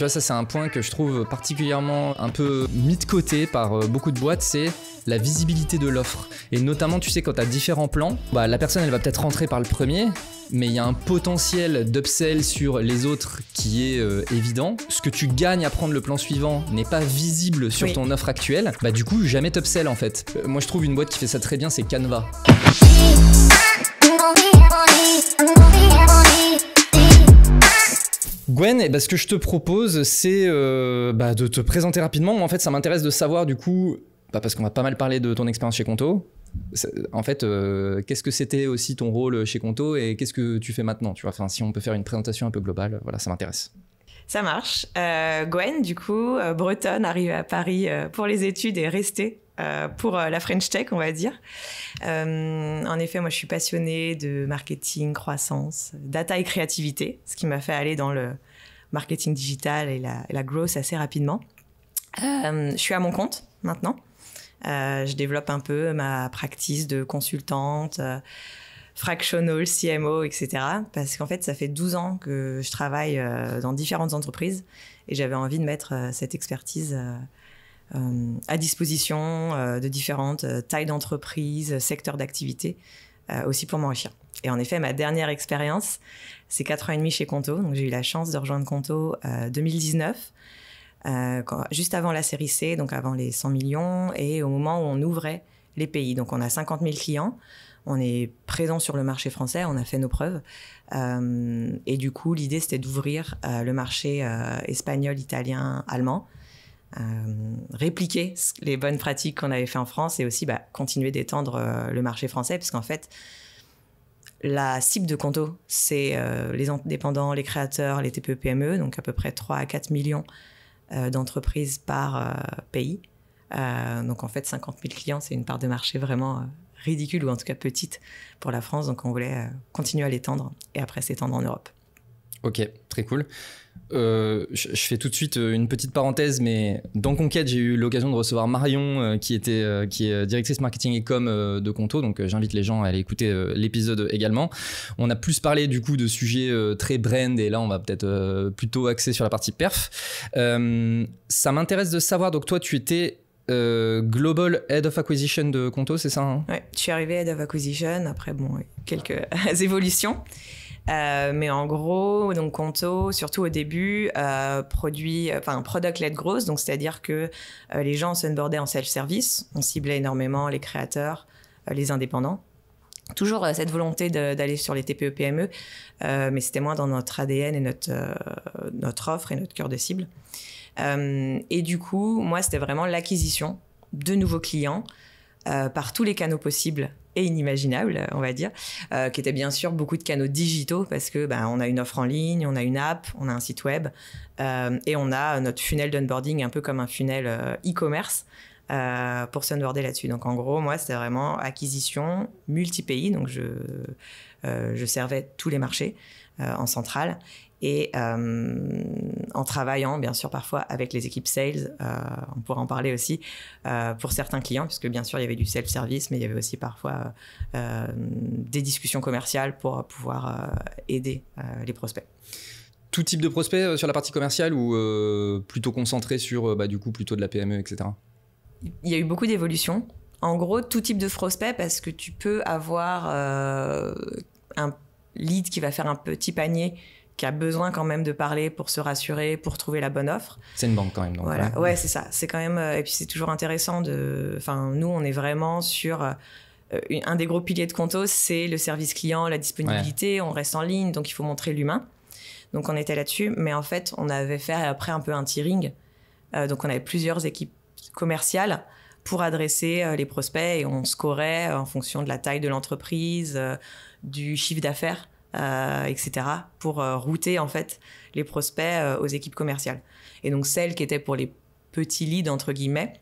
Tu vois, ça c'est un point que je trouve particulièrement un peu mis de côté par beaucoup de boîtes, c'est la visibilité de l'offre. Et notamment, tu sais, quand tu as différents plans, bah, la personne elle va peut-être rentrer par le premier, mais il y a un potentiel d'upsell sur les autres qui est évident. Ce que tu gagnes à prendre le plan suivant n'est pas visible sur ton offre actuelle, bah du coup jamais t'upsell en fait. Moi je trouve une boîte qui fait ça très bien, c'est Canva. Gwen, ce que je te propose, c'est de te présenter rapidement. Moi, en fait, ça m'intéresse de savoir du coup, parce qu'on va pas mal parler de ton expérience chez Conto. En fait, qu'est-ce que c'était aussi ton rôle chez Conto et qu'est-ce que tu fais maintenant, tu vois, enfin, si on peut faire une présentation un peu globale, voilà, ça m'intéresse. Ça marche. Gwen, du coup, bretonne, arrivée à Paris pour les études et restée pour la French Tech, on va dire. En effet, moi, je suis passionnée de marketing, croissance, data et créativité, ce qui m'a fait aller dans le marketing digital et la growth assez rapidement. Je suis à mon compte maintenant. Je développe un peu ma practice de consultante, fractional, CMO, etc. Parce qu'en fait, ça fait 12 ans que je travaille dans différentes entreprises et j'avais envie de mettre cette expertise à disposition de différentes tailles d'entreprises, secteurs d'activité, aussi pour m'enrichir. Et en effet, ma dernière expérience, c'est 4 ans et demi chez Conto. Donc, j'ai eu la chance de rejoindre Conto 2019, juste avant la série C, donc avant les 100 millions, et au moment où on ouvrait les pays. Donc, on a 50 000 clients. On est présent sur le marché français, on a fait nos preuves. Et du coup, l'idée, c'était d'ouvrir le marché espagnol, italien, allemand. Répliquer les bonnes pratiques qu'on avait fait en France et aussi continuer d'étendre le marché français, parce qu'en fait, la cible de Conto, c'est les indépendants, les créateurs, les TPE-PME, donc à peu près 3 à 4 millions d'entreprises par pays. Donc en fait, 50 000 clients, c'est une part de marché vraiment ridicule, ou en tout cas petite pour la France. Donc on voulait continuer à l'étendre et après s'étendre en Europe. Ok, très cool. Je fais tout de suite une petite parenthèse, mais dans Conquête, j'ai eu l'occasion de recevoir Marion, qui est directrice marketing et com de Conto, donc j'invite les gens à aller écouter l'épisode également. On a plus parlé du coup de sujets très brand, et là on va peut-être plutôt axer sur la partie perf. Ça m'intéresse de savoir, donc toi tu étais Global Head of Acquisition de Conto, c'est ça, hein? Ouais, je suis arrivée Head of Acquisition, après quelques évolutions. Mais en gros, donc Conto, surtout au début, product-led growth, donc c'est-à-dire que les gens s'onboardaient en self-service, on ciblait énormément les créateurs, les indépendants. Toujours cette volonté d'aller sur les TPE-PME, mais c'était moins dans notre ADN et notre offre et notre cœur de cible. Et du coup, moi, c'était vraiment l'acquisition de nouveaux clients par tous les canaux possibles et inimaginables, on va dire, qui étaient bien sûr beaucoup de canaux digitaux, parce que on a une offre en ligne, on a une app, on a un site web, et on a notre funnel d'onboarding un peu comme un funnel e-commerce pour s'onboarder là-dessus. Donc en gros, moi, c'était vraiment acquisition multi-pays, donc je servais tous les marchés en centrale, et en travaillant bien sûr parfois avec les équipes sales, on pourra en parler aussi pour certains clients, puisque bien sûr il y avait du self-service, mais il y avait aussi parfois des discussions commerciales pour pouvoir aider les prospects. Tout type de prospect sur la partie commerciale, ou plutôt concentré sur du coup plutôt de la PME, etc. Il y a eu beaucoup d'évolutions. En gros, tout type de prospect, parce que tu peux avoir un lead qui va faire un petit panier, qui a besoin quand même de parler pour se rassurer, pour trouver la bonne offre. C'est une banque quand même. Donc, voilà. Ouais, c'est ça. C'est quand même... et puis c'est toujours intéressant de... Enfin, nous, on est vraiment sur... un des gros piliers de Conto, c'est le service client, la disponibilité. Ouais. On reste en ligne, donc il faut montrer l'humain. Donc on était là-dessus. Mais en fait, on avait fait après un peu un tiering. Donc on avait plusieurs équipes commerciales pour adresser les prospects, et on scorait en fonction de la taille de l'entreprise, du chiffre d'affaires, etc., pour router en fait les prospects aux équipes commerciales. Et donc celle qui était pour les petits leads entre guillemets,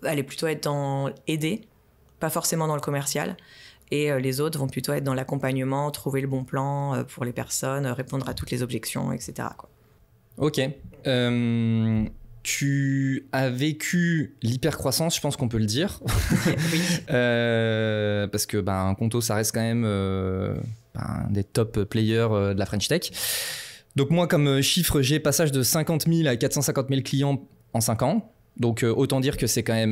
allait plutôt être dans aider, pas forcément dans le commercial, et les autres vont plutôt être dans l'accompagnement, trouver le bon plan pour les personnes, répondre à toutes les objections, etc., quoi. Ok. Tu as vécu l'hypercroissance, je pense qu'on peut le dire. Oui. Parce que Conto, ça reste quand même des top players de la French Tech. Donc moi, comme chiffre, j'ai passage de 50 000 à 450 000 clients en 5 ans. Donc autant dire que c'est quand même...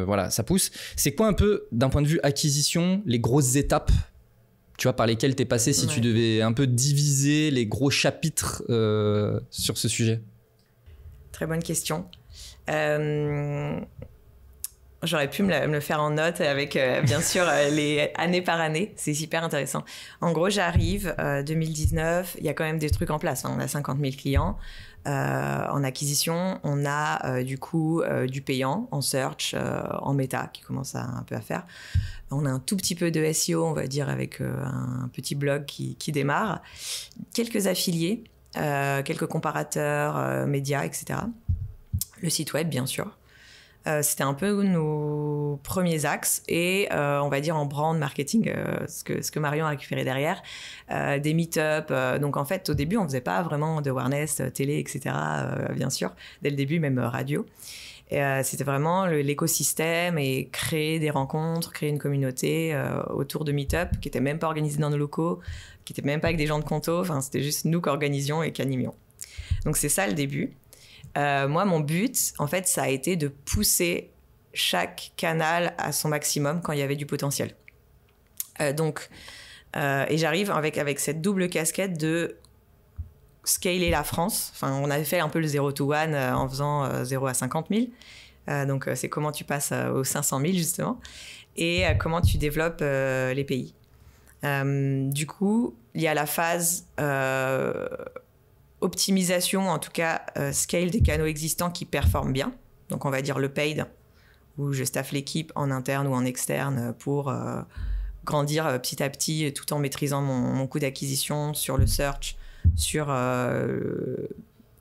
voilà, ça pousse. C'est quoi un peu, d'un point de vue acquisition, les grosses étapes, tu vois, par lesquelles tu es passé si tu devais un peu diviser les gros chapitres sur ce sujet? Très bonne question. J'aurais pu me le faire en note avec, bien sûr, les années par année. C'est super intéressant. En gros, j'arrive 2019. Il y a quand même des trucs en place. On a 50 000 clients. En acquisition, on a du coup du payant en search, en méta, qui commence un peu à faire. On a un tout petit peu de SEO, on va dire, avec un petit blog qui démarre. Quelques affiliés, quelques comparateurs, médias, etc. Le site web, bien sûr. C'était un peu nos premiers axes et on va dire en brand marketing, ce que Marion a récupéré derrière, des meet-up. Donc en fait, au début, on ne faisait pas vraiment de awareness, télé, etc. Bien sûr, dès le début, même radio. Et, c'était vraiment l'écosystème et créer des rencontres, créer une communauté autour de meet-up qui n'était même pas organisée dans nos locaux, qui n'était même pas avec des gens de Conto. Enfin, c'était juste nous qui organisions et qui animions. Donc c'est ça le début. Moi, mon but, en fait, ça a été de pousser chaque canal à son maximum quand il y avait du potentiel. Et j'arrive avec cette double casquette de scaler la France. Enfin, on avait fait un peu le 0 to 1 en faisant 0 à 50 000. Donc, c'est comment tu passes aux 500 000, justement, et comment tu développes les pays. Du coup, il y a la phase... optimisation, en tout cas scale des canaux existants qui performent bien. Donc on va dire le paid, où je staffe l'équipe en interne ou en externe pour grandir petit à petit tout en maîtrisant mon coût d'acquisition sur le search, sur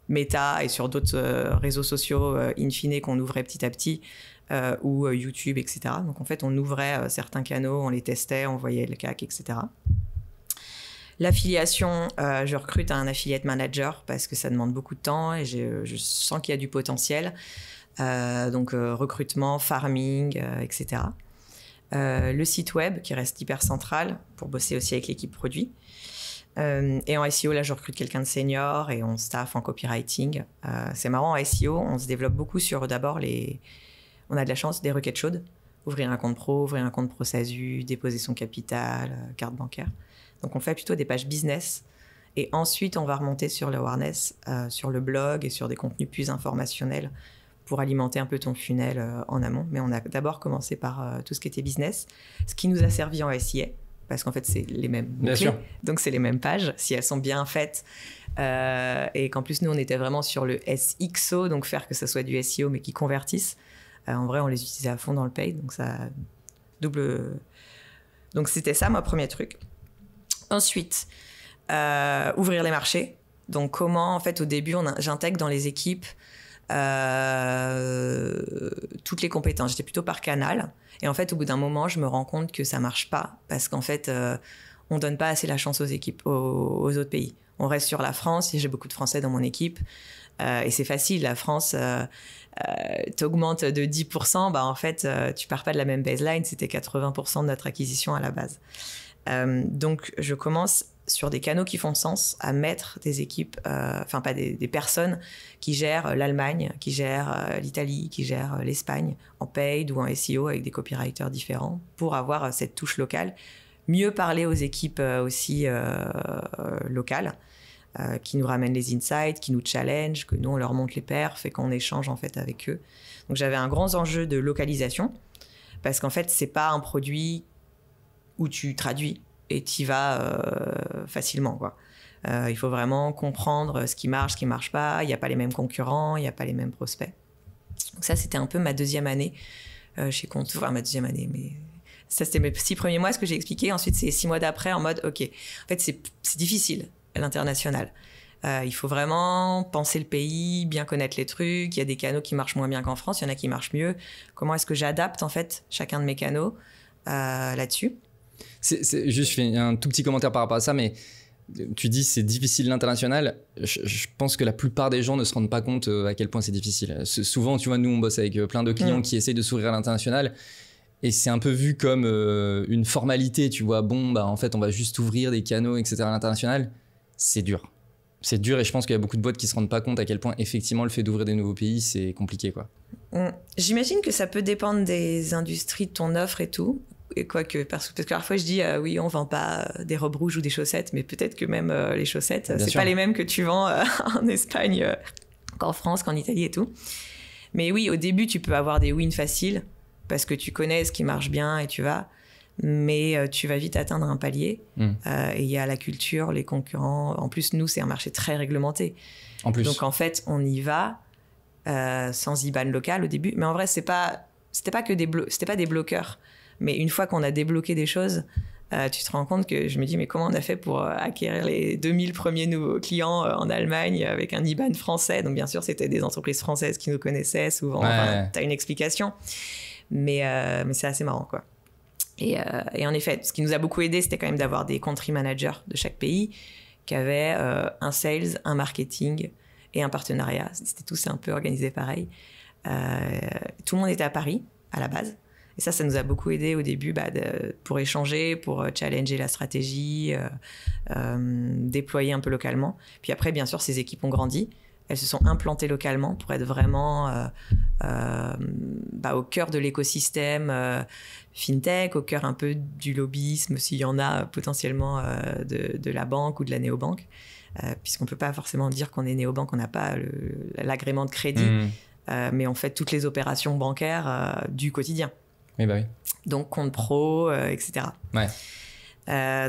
Meta et sur d'autres réseaux sociaux in fine qu'on ouvrait petit à petit, ou YouTube, etc. Donc en fait on ouvrait certains canaux, on les testait, on voyait le CAC, etc. L'affiliation, je recrute un affiliate manager parce que ça demande beaucoup de temps et je sens qu'il y a du potentiel. Donc recrutement, farming, etc. Le site web qui reste hyper central pour bosser aussi avec l'équipe produit. Et en SEO, là, je recrute quelqu'un de senior et on staff en copywriting. C'est marrant, en SEO, on se développe beaucoup sur d'abord on a de la chance, des requêtes chaudes. Ouvrir un compte pro SASU, déposer son capital, carte bancaire. Donc, on fait plutôt des pages business. Et ensuite, on va remonter sur l'awareness, sur le blog et sur des contenus plus informationnels pour alimenter un peu ton funnel en amont. Mais on a d'abord commencé par tout ce qui était business, ce qui nous a servi en SIA, parce qu'en fait, c'est les mêmes mots-clés. Donc, c'est les mêmes pages, si elles sont bien faites. Et qu'en plus, nous, on était vraiment sur le SXO, donc faire que ça soit du SEO, mais qui convertisse. En vrai, on les utilisait à fond dans le paid, donc ça double... Donc, c'était ça, mon premier truc. Ensuite, ouvrir les marchés. Donc, comment, en fait, au début, j'intègre dans les équipes toutes les compétences. J'étais plutôt par canal. Et en fait, au bout d'un moment, je me rends compte que ça marche pas parce qu'en fait, on donne pas assez la chance aux équipes, aux autres pays. On reste sur la France et j'ai beaucoup de Français dans mon équipe. Et c'est facile, la France... t'augmentes de 10%, bah en fait, tu pars pas de la même baseline, c'était 80% de notre acquisition à la base. Donc, je commence sur des canaux qui font sens à mettre des équipes, enfin pas des personnes qui gèrent l'Allemagne, qui gèrent l'Italie, qui gèrent l'Espagne en paid ou en SEO avec des copywriters différents pour avoir cette touche locale. Mieux parler aux équipes aussi locales. Qui nous ramènent les insights, qui nous challenge, que nous on leur montre les perfs et qu'on échange en fait avec eux. Donc j'avais un grand enjeu de localisation parce qu'en fait c'est pas un produit où tu traduis et t'y vas facilement quoi. Il faut vraiment comprendre ce qui marche pas. Il n'y a pas les mêmes concurrents, il n'y a pas les mêmes prospects. Donc ça c'était un peu ma deuxième année chez Conto, enfin ma deuxième année, mais ça c'était mes 6 premiers mois ce que j'ai expliqué. Ensuite c'est 6 mois d'après en mode ok, en fait c'est difficile. L'international. Il faut vraiment penser le pays, bien connaître les trucs. Il y a des canaux qui marchent moins bien qu'en France, il y en a qui marchent mieux. Comment est-ce que j'adapte en fait chacun de mes canaux là-dessus? Juste, je fais un tout petit commentaire par rapport à ça, mais tu dis c'est difficile l'international. Je pense que la plupart des gens ne se rendent pas compte à quel point c'est difficile. Souvent, tu vois, nous on bosse avec plein de clients qui essayent de s'ouvrir à l'international. Et c'est un peu vu comme une formalité, tu vois. Bon, bah en fait, on va juste ouvrir des canaux, etc. à l'international. C'est dur. c'est dur et je pense qu'il y a beaucoup de boîtes qui se rendent pas compte à quel point effectivement le fait d'ouvrir des nouveaux pays c'est compliqué quoi. J'imagine que ça peut dépendre des industries de ton offre et tout. Et quoique, parce que parfois je dis oui, on vend pas des robes rouges ou des chaussettes, mais peut-être que même les chaussettes, c'est pas les mêmes que tu vends en Espagne qu'en France, qu'en Italie et tout. Mais oui, au début, tu peux avoir des wins faciles parce que tu connais ce qui marche bien et tu vas. Mais tu vas vite atteindre un palier. Et il y a la culture, les concurrents. En plus, nous, c'est un marché très réglementé. En plus. Donc en fait, on y va sans IBAN local au début. Mais en vrai, c'était pas des bloqueurs. Mais une fois qu'on a débloqué des choses, tu te rends compte que je me dis, mais comment on a fait pour acquérir les 2000 premiers nouveaux clients en Allemagne avec un IBAN français? Donc bien sûr, c'était des entreprises françaises qui nous connaissaient souvent. Enfin, t'as une explication. Mais c'est assez marrant, quoi. Et en effet, ce qui nous a beaucoup aidé, c'était quand même d'avoir des country managers de chaque pays qui avaient un sales, un marketing et un partenariat. C'était tous un peu organisé pareil. Tout le monde était à Paris, à la base. Et ça nous a beaucoup aidé au début pour échanger, pour challenger la stratégie, déployer un peu localement. Puis après, bien sûr, ces équipes ont grandi. Elles se sont implantées localement pour être vraiment au cœur de l'écosystème fintech, au cœur un peu du lobbyisme, s'il y en a potentiellement de la banque ou de la néobanque. Puisqu'on ne peut pas forcément dire qu'on est néobanque, on n'a pas l'agrément de crédit, mais on fait toutes les opérations bancaires du quotidien. Oui, bah oui. Donc, compte pro, etc. Ouais.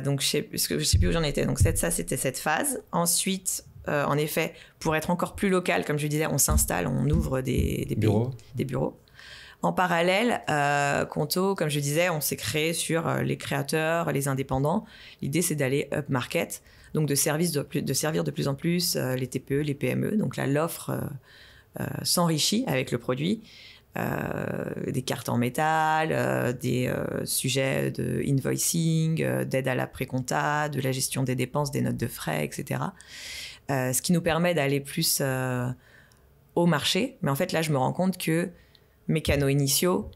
Donc, je sais plus où j'en étais. Donc, ça, c'était cette phase. Ensuite, en effet, pour être encore plus local, comme je disais, on s'installe, on ouvre des bureaux. En parallèle, Conto, comme je disais, on s'est créé sur les créateurs, les indépendants. L'idée, c'est d'aller up-market, donc de servir de plus en plus les TPE, les PME. Donc là, l'offre s'enrichit avec le produit. Des cartes en métal, des sujets de invoicing, d'aide à la pré-compta, de la gestion des dépenses, des notes de frais, etc. Ce qui nous permet d'aller plus au marché. Mais en fait, là, je me rends compte que mes canaux initiaux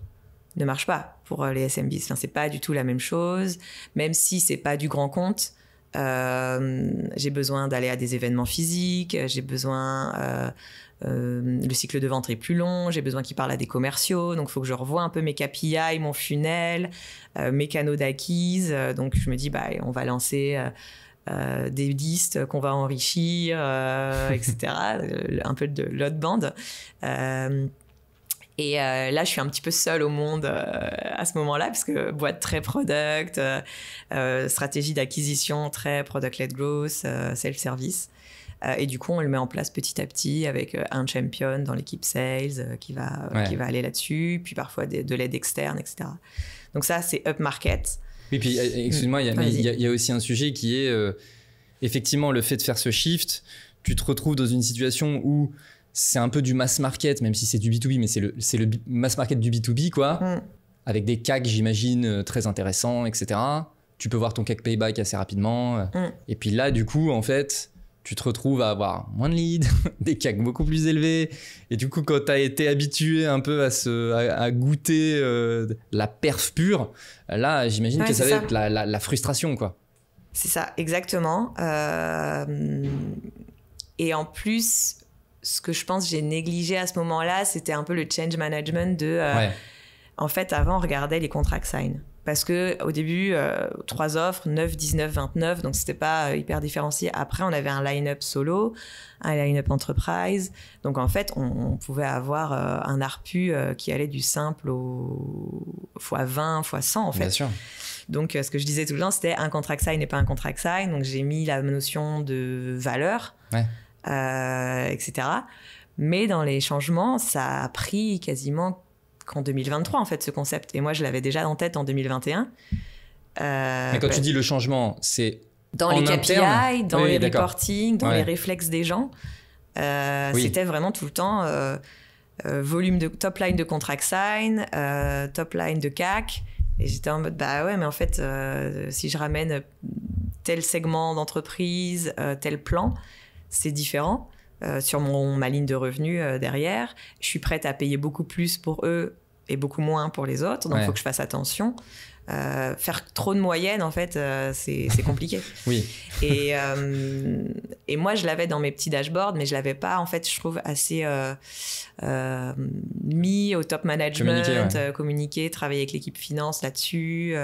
ne marchent pas pour les SMBs. Enfin, c'est pas du tout la même chose. Même si c'est pas du grand compte, j'ai besoin d'aller à des événements physiques, j'ai besoin... le cycle de vente est plus long, j'ai besoin qu'ils parlent à des commerciaux, donc il faut que je revoie un peu mes KPI, mon funnel, mes canaux d'acquise. Donc je me dis, on va lancer des listes qu'on va enrichir, etc. Un peu de l'outbound. Et là, je suis un petit peu seule au monde à ce moment-là, parce que boîte très product, stratégie d'acquisition très product-led growth, self-service. Et du coup, on le met en place petit à petit avec un champion dans l'équipe sales qui va aller là-dessus, puis parfois de l'aide externe, etc. Donc ça, c'est up-market. Oui, puis excuse-moi, il y a aussi un sujet qui est effectivement le fait de faire ce shift. Tu te retrouves dans une situation où c'est un peu du mass market, même si c'est du B2B, mais c'est le mass market du B2B, quoi, avec des CAC, j'imagine, très intéressants, etc. Tu peux voir ton CAC payback assez rapidement. Et puis là, du coup, en fait... tu te retrouves à avoir moins de leads, des CAC beaucoup plus élevés. Et du coup, quand tu as été habitué un peu à goûter la perf pure, là, j'imagine que ça va être la frustration, quoi. C'est ça, exactement. Et en plus, ce que je pense j'ai négligé à ce moment-là, c'était un peu le change management de... En fait, avant, on regardait les contract sign. Parce qu'au début, 3 offres, 9, 19, 29, donc c'était pas hyper différencié. Après, on avait un line-up solo, un line-up enterprise. Donc en fait, on pouvait avoir un ARPU qui allait du simple au x20, x100 en fait. Bien sûr. Donc ce que je disais tout le temps, c'était un contract sign n'est pas un contract sign. Donc j'ai mis la notion de valeur, etc. Mais dans les changements, ça a pris quasiment... qu'en 2023, en fait, ce concept. Et moi, je l'avais déjà en tête en 2021. Mais quand tu dis le changement, c'est dans les KPI, dans les reporting, dans les réflexes des gens. C'était vraiment tout le temps volume de top line de contract sign, top line de CAC. Et j'étais en mode, mais en fait, si je ramène tel segment d'entreprise, tel plan, c'est différent. Sur ma ligne de revenus derrière. Je suis prête à payer beaucoup plus pour eux et beaucoup moins pour les autres, donc il faut que je fasse attention. Faire trop de moyenne, en fait, c'est compliqué. Oui. Et moi, je l'avais dans mes petits dashboards, mais je l'avais pas, en fait, je trouve, assez mis au top management, communiquer, travailler avec l'équipe finance là-dessus.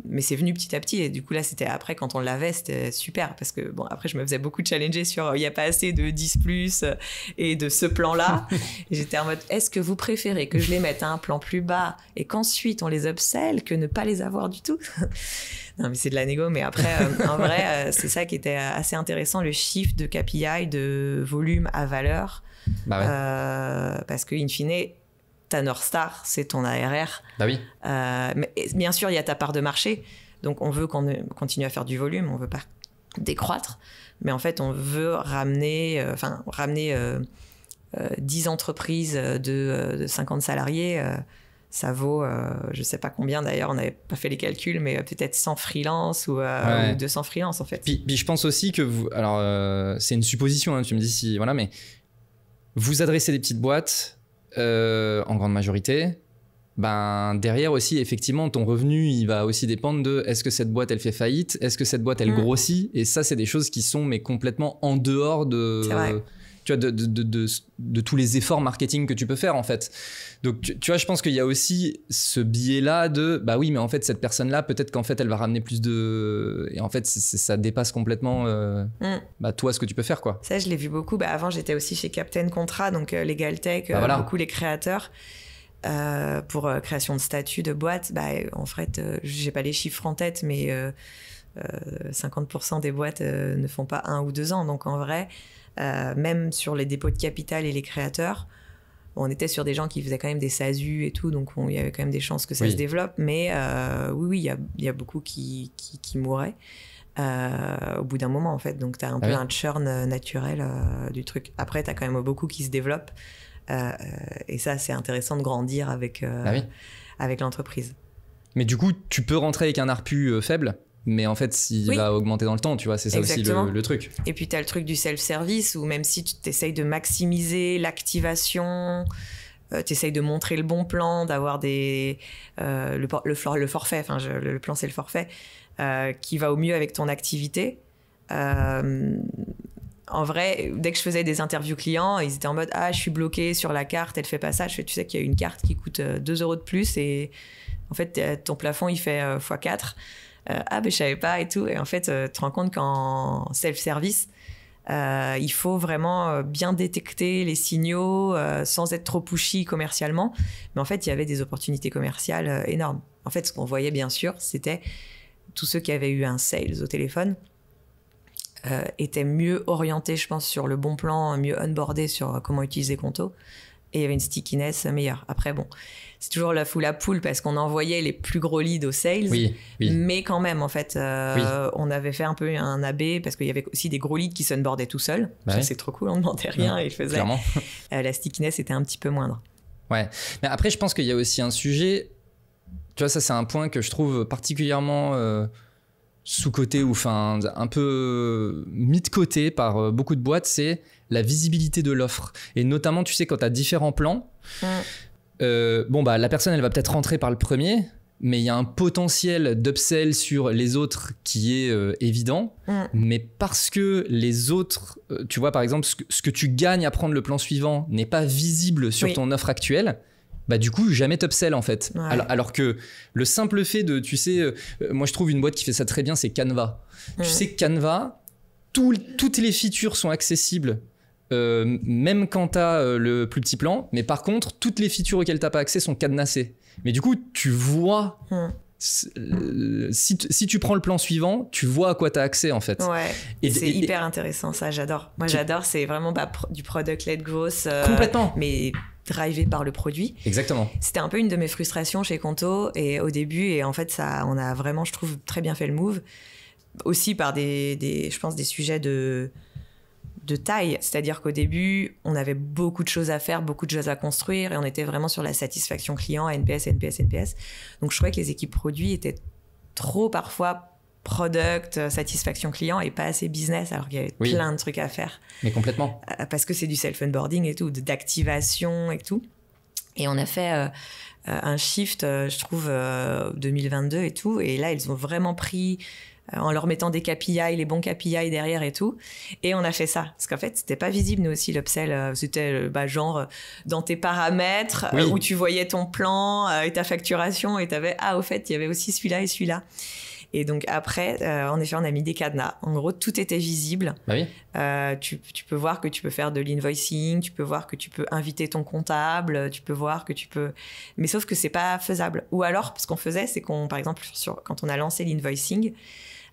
Mais c'est venu petit à petit, et du coup là c'était après, quand on l'avait, c'était super, parce que bon, après je me faisais beaucoup challenger sur il n'y a pas assez de 10+ et de ce plan là et j'étais en mode, est-ce que vous préférez que je les mette à un plan plus bas et qu'ensuite on les upsell, que ne pas les avoir du tout? Non, mais c'est de la négo. Mais après, en vrai, c'est ça qui était assez intéressant, le shift de KPI de volume à valeur. Parce que in fine, ta North Star, c'est ton ARR. Bah oui. Mais bien sûr, il y a ta part de marché. Donc, on veut qu'on continue à faire du volume. On veut pas décroître. Mais en fait, on veut ramener 10 entreprises de 50 salariés. Ça vaut, je sais pas combien d'ailleurs, on n'avait pas fait les calculs, mais peut-être 100 freelance ou 200 freelance en fait. Puis je pense aussi que vous, alors c'est une supposition, hein, tu me dis si, voilà, mais vous adressez des petites boîtes en grande majorité. Ben derrière aussi, effectivement, ton revenu, il va aussi dépendre de est-ce que cette boîte elle fait faillite, est-ce que cette boîte elle grossit, et ça c'est des choses qui sont mais complètement en dehors de. C'est vrai. Tu vois, de tous les efforts marketing que tu peux faire en fait. Donc tu vois, je pense qu'il y a aussi ce biais-là de bah oui, mais en fait cette personne-là, peut-être qu'en fait elle va ramener plus de, et en fait ça dépasse complètement toi ce que tu peux faire quoi. Ça je l'ai vu beaucoup. Avant j'étais aussi chez Captain Contrat, donc Legal Tech, beaucoup les créateurs. Pour création de statut de boîte, en fait, j'ai pas les chiffres en tête, mais 50% des boîtes ne font pas 1 ou 2 ans. Donc en vrai, même sur les dépôts de capital et les créateurs, on était sur des gens qui faisaient quand même des SASU et tout, donc il y avait quand même des chances que ça se développe. Mais oui, il y a beaucoup qui mouraient au bout d'un moment en fait. Donc t'as un peu un churn naturel du truc. Après, t'as quand même beaucoup qui se développent. Et ça, c'est intéressant de grandir avec l'entreprise. Mais du coup, tu peux rentrer avec un ARPU faible, mais en fait, il va augmenter dans le temps, tu vois, c'est ça. Exactement. Aussi le truc. Et puis, tu as le truc du self-service, où même si tu t'essayes de maximiser l'activation, tu essayes de montrer le bon plan, d'avoir le forfait, le plan, c'est le forfait, qui va au mieux avec ton activité. En vrai, dès que je faisais des interviews clients, ils étaient en mode « Ah, je suis bloqué sur la carte, elle fait pas ça. » Je fais « Tu sais qu'il y a une carte qui coûte 2 € de plus et en fait, ton plafond, il fait x4. » Ah, ben je savais pas et tout. Et en fait, tu te rends compte qu'en self-service, il faut vraiment bien détecter les signaux sans être trop pushy commercialement. Mais en fait, il y avait des opportunités commerciales énormes. En fait, ce qu'on voyait, bien sûr, c'était tous ceux qui avaient eu un sales au téléphone étaient mieux orientés, je pense, sur le bon plan, mieux onboardés sur comment utiliser Conto. Et il y avait une stickiness meilleure. Après, bon, c'est toujours la foule à poule parce qu'on envoyait les plus gros leads aux sales. Oui. Mais quand même, en fait, on avait fait un peu un AB parce qu'il y avait aussi des gros leads qui s'onboardaient tout seuls. Ça, c'est trop cool, on ne demandait rien et ils faisaient. Clairement. La stickiness était un petit peu moindre. Ouais. Mais après, je pense qu'il y a aussi un sujet. Tu vois, ça, c'est un point que je trouve particulièrement sous-coté ou un peu mis de côté par beaucoup de boîtes, c'est la visibilité de l'offre. Et notamment, tu sais, quand tu as différents plans, la personne, elle va peut-être rentrer par le premier, mais il y a un potentiel d'upsell sur les autres qui est évident. Mais parce que les autres, tu vois, par exemple, ce que tu gagnes à prendre le plan suivant n'est pas visible sur ton offre actuelle, du coup, jamais t'upsell en fait. Ouais. Alors que le simple fait de, tu sais, moi je trouve une boîte qui fait ça très bien, c'est Canva. Tu sais que Canva, toutes les features sont accessibles, même quand t'as le plus petit plan, mais par contre, toutes les features auxquelles t'as pas accès sont cadenassées. Mais du coup, tu vois, si tu prends le plan suivant, tu vois à quoi t'as accès en fait. Ouais, c'est hyper intéressant ça, j'adore. Moi j'adore, c'est vraiment du product-led growth. Complètement. Mais drivé par le produit. Exactement. C'était un peu une de mes frustrations chez Conto et au début, et en fait on a vraiment, je trouve, très bien fait le move. Aussi par je pense des sujets de taille, c'est-à-dire qu'au début, on avait beaucoup de choses à faire, beaucoup de choses à construire et on était vraiment sur la satisfaction client, NPS. Donc je trouvais que les équipes produits étaient trop parfois product, satisfaction client et pas assez business, alors qu'il y avait plein de trucs à faire. Mais complètement. Parce que c'est du self-onboarding et tout, d'activation et tout. Et on a fait un shift, je trouve, 2022 et tout. Et là, ils ont vraiment pris, en leur mettant des KPI, les bons KPI derrière et tout. Et on a fait ça. Parce qu'en fait, c'était pas visible, nous aussi, l'upsell. C'était genre dans tes paramètres, où tu voyais ton plan et ta facturation. Et t'avais, au fait, il y avait aussi celui-là et celui-là. Et donc après, en effet, on a mis des cadenas. En gros, tout était visible. Bah oui. Tu peux voir que tu peux faire de l'invoicing, tu peux voir que tu peux inviter ton comptable, tu peux voir que tu peux... Mais sauf que c'est pas faisable. Ou alors, ce qu'on faisait, c'est par exemple, quand on a lancé l'invoicing,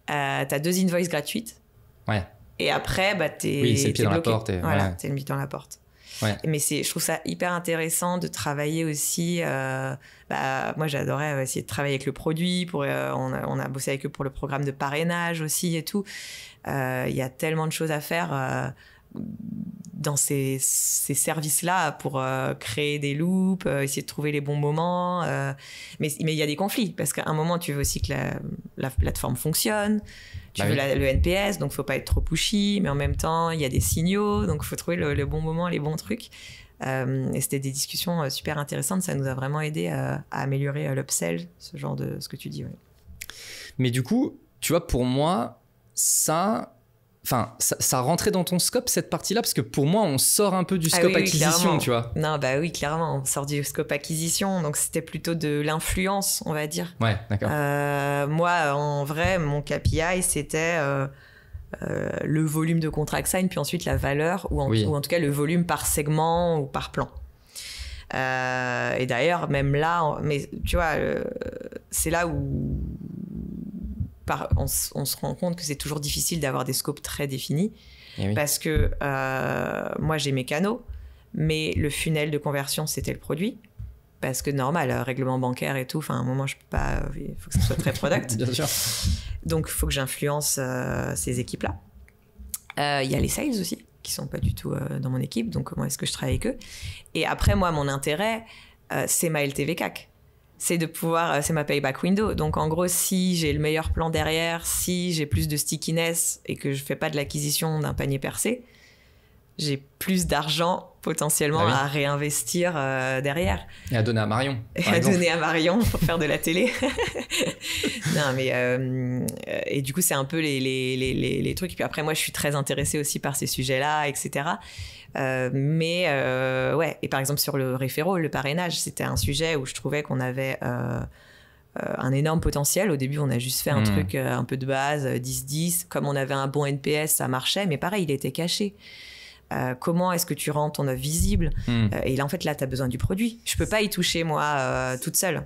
t'as 2 invoices gratuites. Ouais. Et après, t'es c'est le pied dans la porte. Voilà, t'es le pied dans la porte. Ouais. Mais je trouve ça hyper intéressant de travailler aussi. Moi, j'adorais essayer de travailler avec le produit. On a bossé avec eux pour le programme de parrainage aussi et tout. Il y a tellement de choses à faire dans ces services-là pour créer des loops, essayer de trouver les bons moments. Mais il y a des conflits parce qu'à un moment, tu veux aussi que la plateforme fonctionne. Tu veux le NPS, donc il ne faut pas être trop pushy, mais en même temps, il y a des signaux, donc il faut trouver le bon moment, les bons trucs. Et c'était des discussions super intéressantes, ça nous a vraiment aidé à améliorer l'upsell, ce genre de ce que tu dis. Ouais. Mais du coup, tu vois, pour moi, ça rentrait dans ton scope, cette partie-là, parce que pour moi, on sort un peu du scope acquisition, clairement. tu vois. Non, oui, clairement, on sort du scope acquisition, donc c'était plutôt de l'influence, on va dire. Ouais, d'accord. Moi, en vrai, mon KPI, c'était le volume de contract sign, puis ensuite la valeur, ou en tout cas le volume par segment ou par plan. Et d'ailleurs, même là, mais tu vois, c'est là où on se rend compte que c'est toujours difficile d'avoir des scopes très définis. Parce que moi, j'ai mes canaux, mais le funnel de conversion, c'était le produit. Parce que normal, règlement bancaire et tout, à un moment, je peux pas... Il faut que ce soit très product. Bien sûr. Donc, il faut que j'influence ces équipes-là. Il y a les sales aussi, qui sont pas du tout dans mon équipe. Donc, comment est-ce que je travaille avec eux? Et après, moi, mon intérêt, c'est ma LTV CAC. C'est de pouvoir... c'est ma payback window. Donc, en gros, si j'ai le meilleur plan derrière, si j'ai plus de stickiness et que je fais pas de l'acquisition d'un panier percé, j'ai plus d'argent potentiellement à réinvestir derrière. Et à donner à Marion. Donner à Marion pour faire de la télé. Non, mais... et du coup, c'est un peu les trucs. Et puis après, moi, je suis très intéressée aussi par ces sujets-là, etc. Et par exemple, sur le référent, le parrainage, c'était un sujet où je trouvais qu'on avait... un énorme potentiel. Au début, on a juste fait un truc un peu de base, 10-10. Comme on avait un bon NPS, ça marchait. Mais pareil, il était caché. Comment est-ce que tu rends ton offre visible? Et là, en fait, tu as besoin du produit. Je peux pas y toucher, moi, toute seule.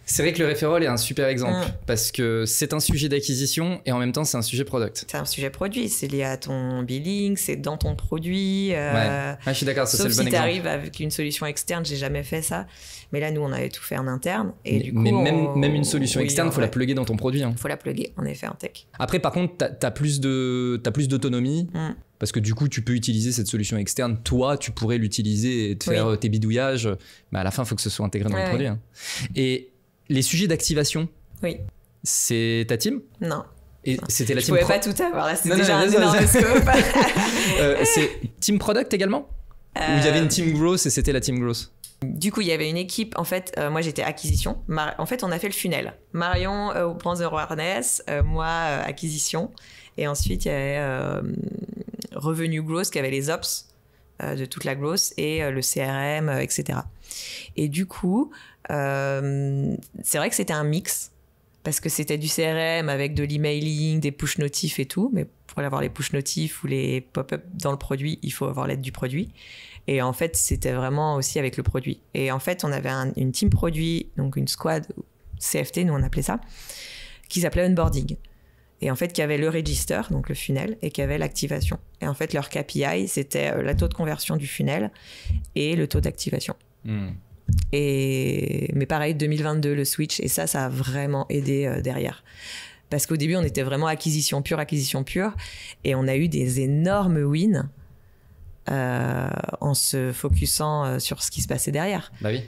C'est vrai que le referral est un super exemple parce que c'est un sujet d'acquisition et en même temps, c'est un sujet product. C'est un sujet produit. C'est lié à ton billing, c'est dans ton produit. Je suis d'accord, ça, c'est le bon exemple. Sauf si tu arrives avec une solution externe, j'ai jamais fait ça. Mais là, nous, on avait tout fait en interne. Et du coup, même une solution externe, il faut la plugger dans ton produit. Il faut la plugger, en effet, en tech. Après, par contre, tu as plus d'autonomie. Parce que du coup, tu peux utiliser cette solution externe. Toi, tu pourrais l'utiliser et te faire tes bidouillages. Mais à la fin, il faut que ce soit intégré dans le produit. Et les sujets d'activation, c'est ta team? Non. Et c'était la je team pouvais pas tout avoir. Là, c'était déjà un énorme scope. C'est team product également? Ou il y avait une team growth et c'était la team growth? Du coup, il y avait une équipe. En fait, moi, j'étais acquisition. En fait, on a fait le funnel. Marion au point zero awareness, moi, acquisition. Et ensuite, il y avait revenu growth qui avait les ops de toute la growth et le CRM, etc. Et du coup, c'est vrai que c'était un mix parce que c'était du CRM avec de l'emailing, des push notifs et tout. Mais pour avoir les push notifs ou les pop-up dans le produit, il faut avoir l'aide du produit. Et en fait, c'était vraiment aussi avec le produit. Et en fait, on avait une team produit, donc une squad CFT, nous on appelait ça, qui s'appelait onboarding. Et en fait, qui avait le register, donc le funnel, et qui avait l'activation. Et en fait, leur KPI, c'était le taux de conversion du funnel et le taux d'activation. Mais pareil, 2022, le switch, et ça a vraiment aidé derrière. Parce qu'au début, on était vraiment acquisition pure, et on a eu des énormes wins en se focusant sur ce qui se passait derrière. Bah oui.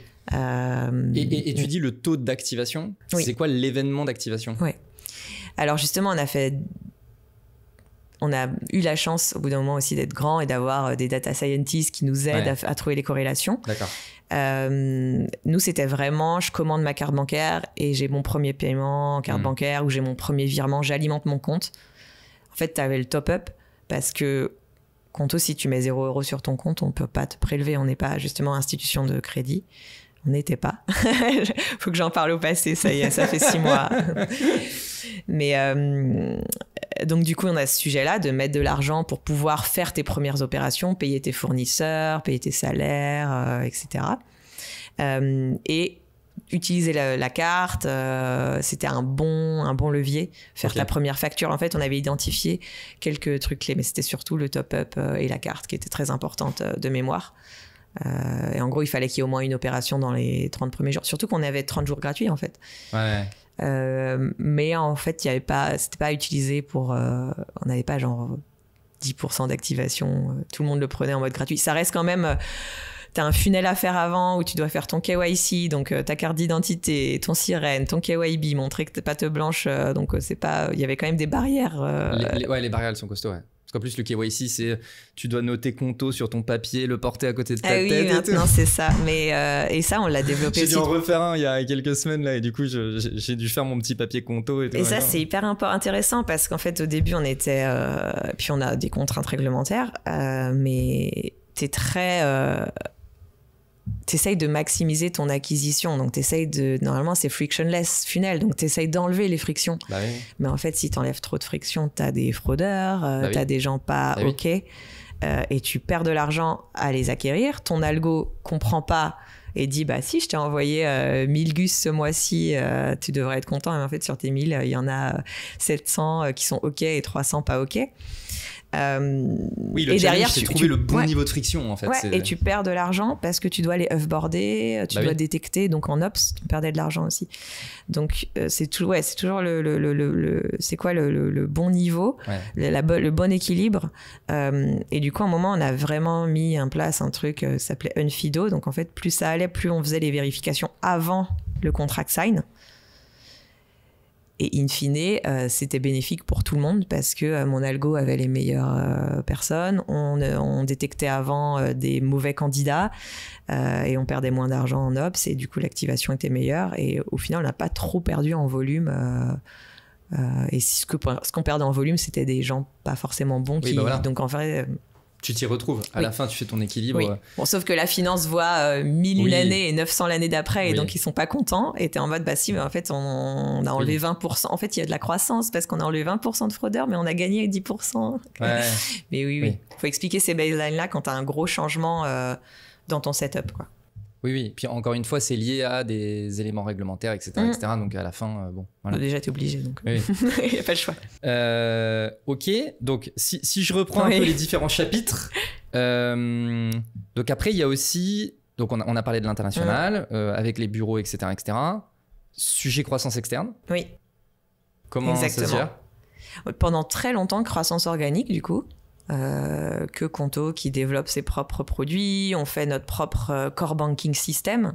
Et tu dis le taux d'activation, c'est quoi l'événement d'activation? Oui. Alors justement, on a fait on a eu la chance au bout d'un moment aussi d'être grand et d'avoir des data scientists qui nous aident à trouver les corrélations. D'accord. Nous, c'était vraiment, je commande ma carte bancaire et j'ai mon premier paiement en carte bancaire ou j'ai mon premier virement, j'alimente mon compte. En fait, tu avais le top-up parce que Conto, si tu mets 0 € sur ton compte, on ne peut pas te prélever. On n'est pas justement institution de crédit. On n'était pas. Faut que j'en parle au passé, ça y est, ça fait 6 mois. Mais donc du coup, on a ce sujet-là de mettre de l'argent pour pouvoir faire tes premières opérations, payer tes fournisseurs, payer tes salaires, etc. Et utiliser la carte, c'était un bon levier. Faire ta première facture. En fait, on avait identifié quelques trucs clés, mais c'était surtout le top-up et la carte qui était très importante de mémoire. Et en gros, il fallait qu'il y ait au moins une opération dans les 30 premiers jours. Surtout qu'on avait 30 jours gratuits, en fait. Ouais. Mais en fait, il y avait pas, c'était pas utilisé pour... on n'avait pas genre 10% d'activation. Tout le monde le prenait en mode gratuit. Ça reste quand même... T'as un funnel à faire avant où tu dois faire ton KYC, donc ta carte d'identité, ton sirène, ton KYB, montrer que t'es patte blanche. Donc c'est pas... Il y avait quand même des barrières. Les barrières, elles sont costauds, ouais. Parce qu'en plus, le KYC, c'est tu dois noter Conto sur ton papier, le porter à côté de ta tête. Oui, maintenant, c'est ça. Mais, et ça, on l'a développé aussi. J'ai dû en refaire un il y a quelques semaines, là, et du coup, j'ai dû faire mon petit papier Conto. Et ça, c'est hyper intéressant parce qu'en fait, au début, on était... puis on a des contraintes réglementaires, mais t'es très... t'essayes de maximiser ton acquisition, donc normalement c'est frictionless funnel, donc t'essayes d'enlever les frictions. Bah oui. Mais en fait, si t'enlèves trop de frictions, t'as des fraudeurs, t'as des gens pas OK, et tu perds de l'argent à les acquérir. Ton algo comprend pas et dit bah si je t'ai envoyé 1000 gus ce mois-ci, tu devrais être content. Et en fait, sur tes 1000, il y en a 700 qui sont OK et 300 pas OK. Oui, le challenge, c'est trouver le bon niveau de friction, en fait. Et tu perds de l'argent parce que tu dois les offboarder, tu dois détecter. Donc en ops, tu perdais de l'argent aussi. Donc c'est toujours c'est quoi le bon niveau, le bon équilibre. Et du coup, à un moment, on a vraiment mis en place un truc qui s'appelait Unfido. Donc en fait, plus ça allait, plus on faisait les vérifications avant le contract sign. Et in fine, c'était bénéfique pour tout le monde parce que mon algo avait les meilleures personnes. On détectait avant des mauvais candidats et on perdait moins d'argent en ops. Et du coup, l'activation était meilleure. Et au final, on n'a pas trop perdu en volume. Et ce qu'on perdait en volume, c'était des gens pas forcément bons. Donc en vrai... Tu t'y retrouves. À la fin, tu fais ton équilibre. Oui. Bon, sauf que la finance voit 1000 l'année et 900 l'année d'après, et donc ils sont pas contents. Et t'es en mode, bah si, mais en fait, on a enlevé 20%. En fait, il y a de la croissance parce qu'on a enlevé 20% de fraudeurs, mais on a gagné 10%. Mais oui. Faut expliquer ces baselines-là quand t'as un gros changement dans ton setup, quoi. Oui. Puis encore une fois, c'est lié à des éléments réglementaires, etc. Donc à la fin, bon. Voilà. Déjà, t'es obligé, donc il n'y a pas le choix. Ok, donc si je reprends un peu les différents chapitres, donc après, il y a aussi, donc on a parlé de l'international, avec les bureaux, etc. Sujet croissance externe. Oui. Comment ça se gère ? Pendant très longtemps, croissance organique, du coup. Que Conto qui développe ses propres produits, on fait notre propre core banking system.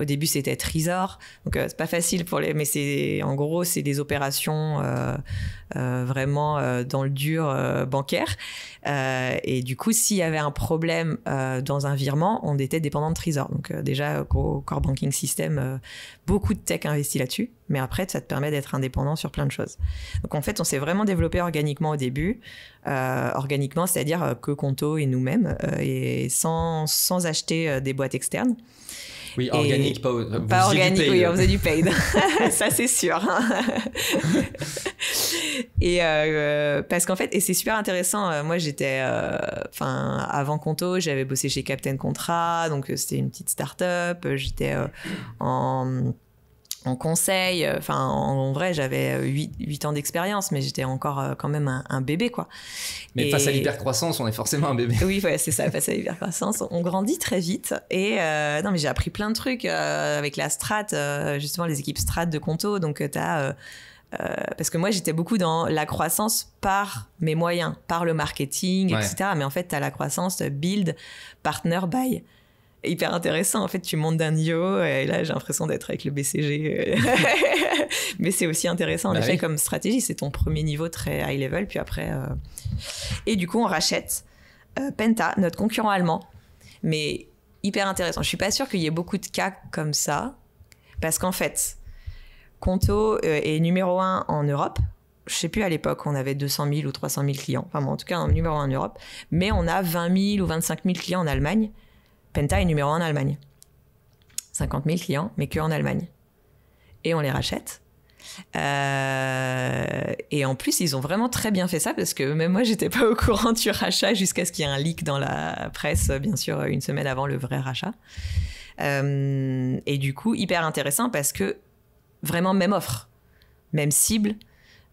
Au début, c'était Trésor, donc c'est pas facile mais en gros, c'est des opérations vraiment dans le dur bancaire. Et du coup, s'il y avait un problème dans un virement, on était dépendant de Trésor. Donc déjà, au core banking system, beaucoup de tech investit là-dessus, mais après, ça te permet d'être indépendant sur plein de choses. Donc en fait, on s'est vraiment développé organiquement au début. Organiquement, c'est-à-dire que Conto et nous-mêmes, et sans acheter des boîtes externes. Oui, organique, pas organique, oui, on faisait du paid. Ça, c'est sûr. Et parce qu'en fait, et c'est super intéressant, moi j'étais, avant Conto, j'avais bossé chez Captain Contrat, donc c'était une petite start-up, j'étais en conseil, en vrai j'avais 8 ans d'expérience, mais j'étais encore quand même un bébé, quoi. Mais face à l'hypercroissance, on est forcément un bébé. Oui, c'est ça, face à l'hypercroissance, on grandit très vite. Et non, mais j'ai appris plein de trucs avec la strat, justement les équipes strat de Conto, donc parce que moi j'étais beaucoup dans la croissance par mes moyens, par le marketing, etc. Mais en fait t'as la croissance build, partner, buy. hyper intéressant. En fait, tu montes d'un niveau et là, j'ai l'impression d'être avec le BCG. Mais c'est aussi intéressant, en effet, comme stratégie. C'est ton premier niveau très high level, puis après... Et du coup, on rachète Penta, notre concurrent allemand. Mais hyper intéressant. Je suis pas sûre qu'il y ait beaucoup de cas comme ça, parce qu'en fait, Conto est numéro 1 en Europe. Je sais plus, à l'époque, on avait 200 000 ou 300 000 clients. Enfin bon, en tout cas, numéro 1 en Europe. Mais on a 20 000 ou 25 000 clients en Allemagne. Penta est numéro 1 en Allemagne. 50 000 clients, mais que en Allemagne. Et on les rachète. Et en plus, ils ont vraiment très bien fait ça, parce que même moi, j'étais pas au courant du rachat jusqu'à ce qu'il y ait un leak dans la presse, bien sûr, une semaine avant le vrai rachat. Et du coup, hyper intéressant, parce que vraiment même offre, même cible.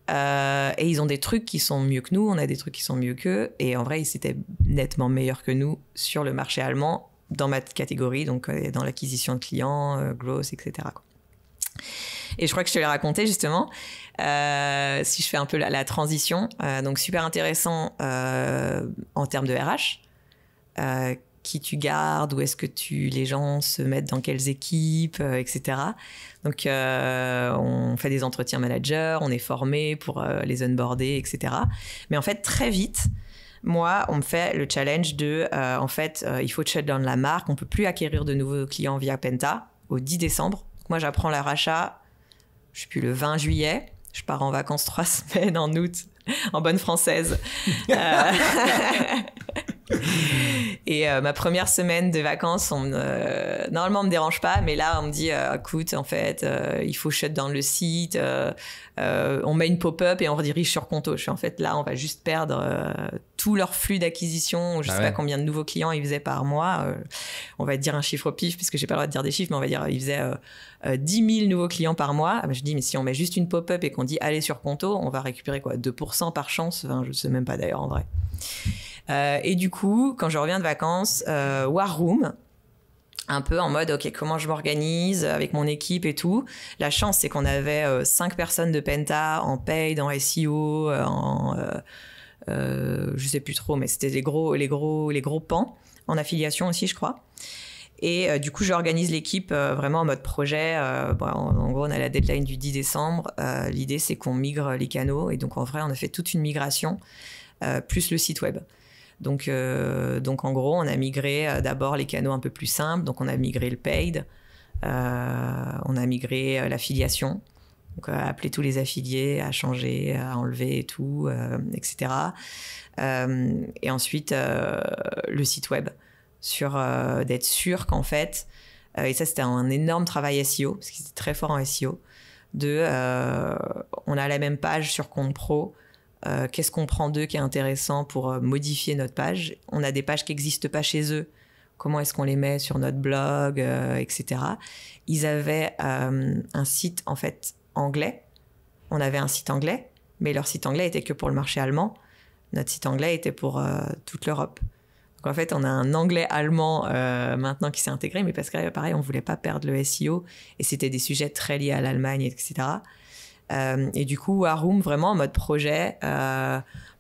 Et ils ont des trucs qui sont mieux que nous, on a des trucs qui sont mieux qu'eux, et en vrai ils étaient nettement meilleurs que nous sur le marché allemand dans ma catégorie, donc dans l'acquisition de clients, growth, etc. quoi. Et je crois que je te l'ai raconté justement, si je fais un peu la transition, donc super intéressant en termes de RH, qui tu gardes, où est-ce que les gens se mettent dans quelles équipes, etc. Donc, on fait des entretiens managers, on est formé pour les onboarder, etc. Mais en fait, très vite, moi, on me fait le challenge de, il faut shut down la marque, on peut plus acquérir de nouveaux clients via Penta au 10 décembre. Donc, moi, j'apprends le rachat, je sais plus, le 20 juillet. Je pars en vacances 3 semaines en août, en bonne française. Et ma première semaine de vacances, normalement on me dérange pas, mais là on me dit écoute, en fait il faut shut down le site, on met une pop-up et on redirige sur Conto. Je suis en fait là on va juste perdre tout leur flux d'acquisition. Je sais pas combien de nouveaux clients ils faisaient par mois, on va dire un chiffre au pif puisque j'ai pas le droit de dire des chiffres, mais on va dire ils faisaient 10 000 nouveaux clients par mois. Je dis mais si on met juste une pop-up et qu'on dit allez sur Conto, on va récupérer quoi, 2% par chance, enfin, je sais même pas d'ailleurs en vrai. Et du coup, quand je reviens de vacances, War Room, un peu en mode, ok, comment je m'organise avec mon équipe et tout. La chance, c'est qu'on avait 5 personnes de Penta en paid, en SEO, je sais plus trop, mais c'était les gros pans, en affiliation aussi, je crois. Et du coup, j'organise l'équipe vraiment en mode projet. En gros, on a la deadline du 10 décembre. L'idée, c'est qu'on migre les canaux. Et donc, en vrai, on a fait toute une migration, plus le site web. Donc en gros, on a migré d'abord les canaux un peu plus simples. Donc, on a migré le paid, on a migré l'affiliation. Donc, appeler tous les affiliés, à changer, à enlever et tout, etc. Et ensuite, le site web, d'être sûr qu'en fait, et ça, c'était un énorme travail SEO, parce qu'ils étaient très forts en SEO, on a la même page sur Compte Pro. Qu'est-ce qu'on prend d'eux qui est intéressant pour modifier notre page. On a des pages qui n'existent pas chez eux. Comment est-ce qu'on les met sur notre blog, etc. Ils avaient un site en fait anglais. On avait un site anglais, mais leur site anglais était que pour le marché allemand. Notre site anglais était pour toute l'Europe. Donc en fait, on a un anglais-allemand maintenant qui s'est intégré, mais parce que pareil, on ne voulait pas perdre le SEO et c'était des sujets très liés à l'Allemagne, etc. Et du coup, Arum, vraiment en mode projet,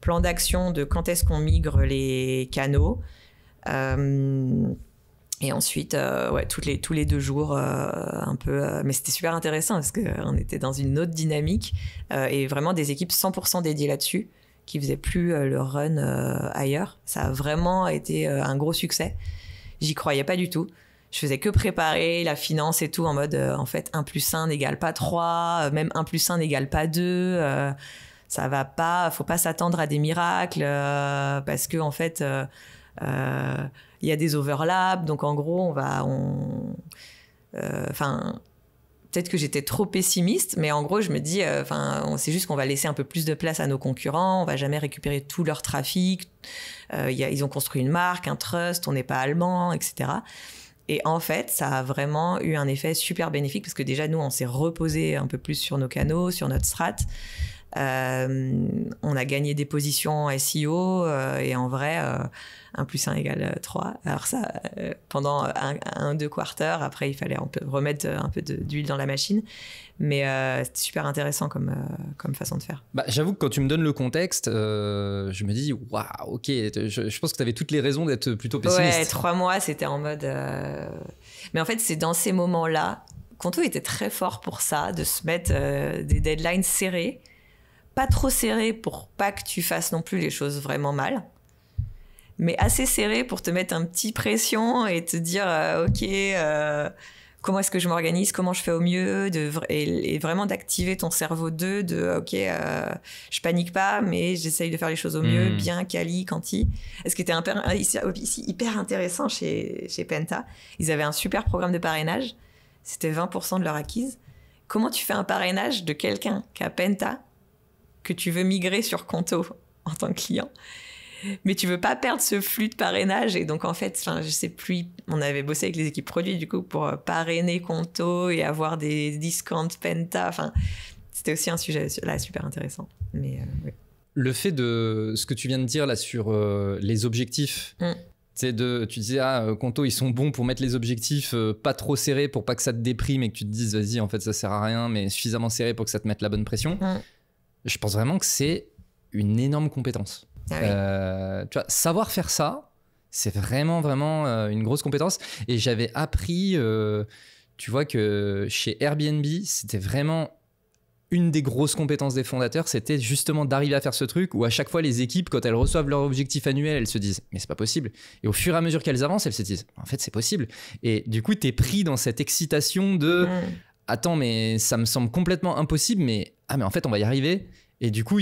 plan d'action de quand est-ce qu'on migre les canaux. Et ensuite, tous les 2 jours, un peu. Mais c'était super intéressant parce qu'on était dans une autre dynamique et vraiment des équipes 100% dédiées là-dessus qui faisaient plus le run ailleurs. Ça a vraiment été un gros succès. J'y croyais pas du tout. Je faisais que préparer la finance et tout en mode, en fait, 1 + 1 n'égale pas 3, même 1 + 1 n'égale pas 2. Ça va pas, faut pas s'attendre à des miracles parce que en fait, y a des overlaps. Donc en gros, peut-être que j'étais trop pessimiste, mais en gros, je me dis, c'est juste qu'on va laisser un peu plus de place à nos concurrents, on va jamais récupérer tout leur trafic. Ils ont construit une marque, un trust, on n'est pas allemand, etc. Et en fait, ça a vraiment eu un effet super bénéfique parce que déjà, nous, on s'est reposé un peu plus sur nos canaux, sur notre strat. On a gagné des positions en SEO et en vrai, 1 + 1 = 3. Alors ça, pendant un 2 quarters, après il fallait remettre un peu d'huile dans la machine. Mais c'était super intéressant comme façon de faire. Bah, j'avoue que quand tu me donnes le contexte, je me dis, waouh, ok, je pense que tu avais toutes les raisons d'être plutôt pessimiste. Ouais, 3 mois, c'était en mode... Mais en fait, c'est dans ces moments-là, Conto était très fort pour ça, de se mettre des deadlines serrés, pas trop serrés pour pas que tu fasses non plus les choses vraiment mal, mais assez serrés pour te mettre un petit pression et te dire, ok... comment est-ce que je m'organise, comment je fais au mieux, et vraiment d'activer ton cerveau ok, je panique pas, mais j'essaye de faire les choses au mieux, bien, quali, quanti. Ce qui était ici hyper intéressant chez Penta, ils avaient un super programme de parrainage, c'était 20% de leur acquise. Comment tu fais un parrainage de quelqu'un qui a Penta, que tu veux migrer sur Conto en tant que client ? Mais tu veux pas perdre ce flux de parrainage. Et donc, en fait, je sais plus, on avait bossé avec les équipes produits, du coup, pour parrainer Conto et avoir des discounts Penta. Enfin, c'était aussi un sujet là super intéressant. Mais, oui. Le fait de ce que tu viens de dire là sur les objectifs, tu disais, Conto, ils sont bons pour mettre les objectifs pas trop serrés pour pas que ça te déprime et que tu te dises, vas-y, en fait, ça sert à rien, mais suffisamment serré pour que ça te mette la bonne pression. Je pense vraiment que c'est une énorme compétence. Ah oui. Tu vois, savoir faire ça, c'est vraiment une grosse compétence. Et j'avais appris, tu vois, que chez Airbnb, c'était vraiment une des grosses compétences des fondateurs, c'était justement d'arriver à faire ce truc où à chaque fois les équipes, quand elles reçoivent leur objectif annuel, elles se disent mais c'est pas possible. Et au fur et à mesure qu'elles avancent, elles se disent en fait c'est possible. Et du coup t'es pris dans cette excitation de attends mais ça me semble complètement impossible, mais en fait on va y arriver. Et du coup,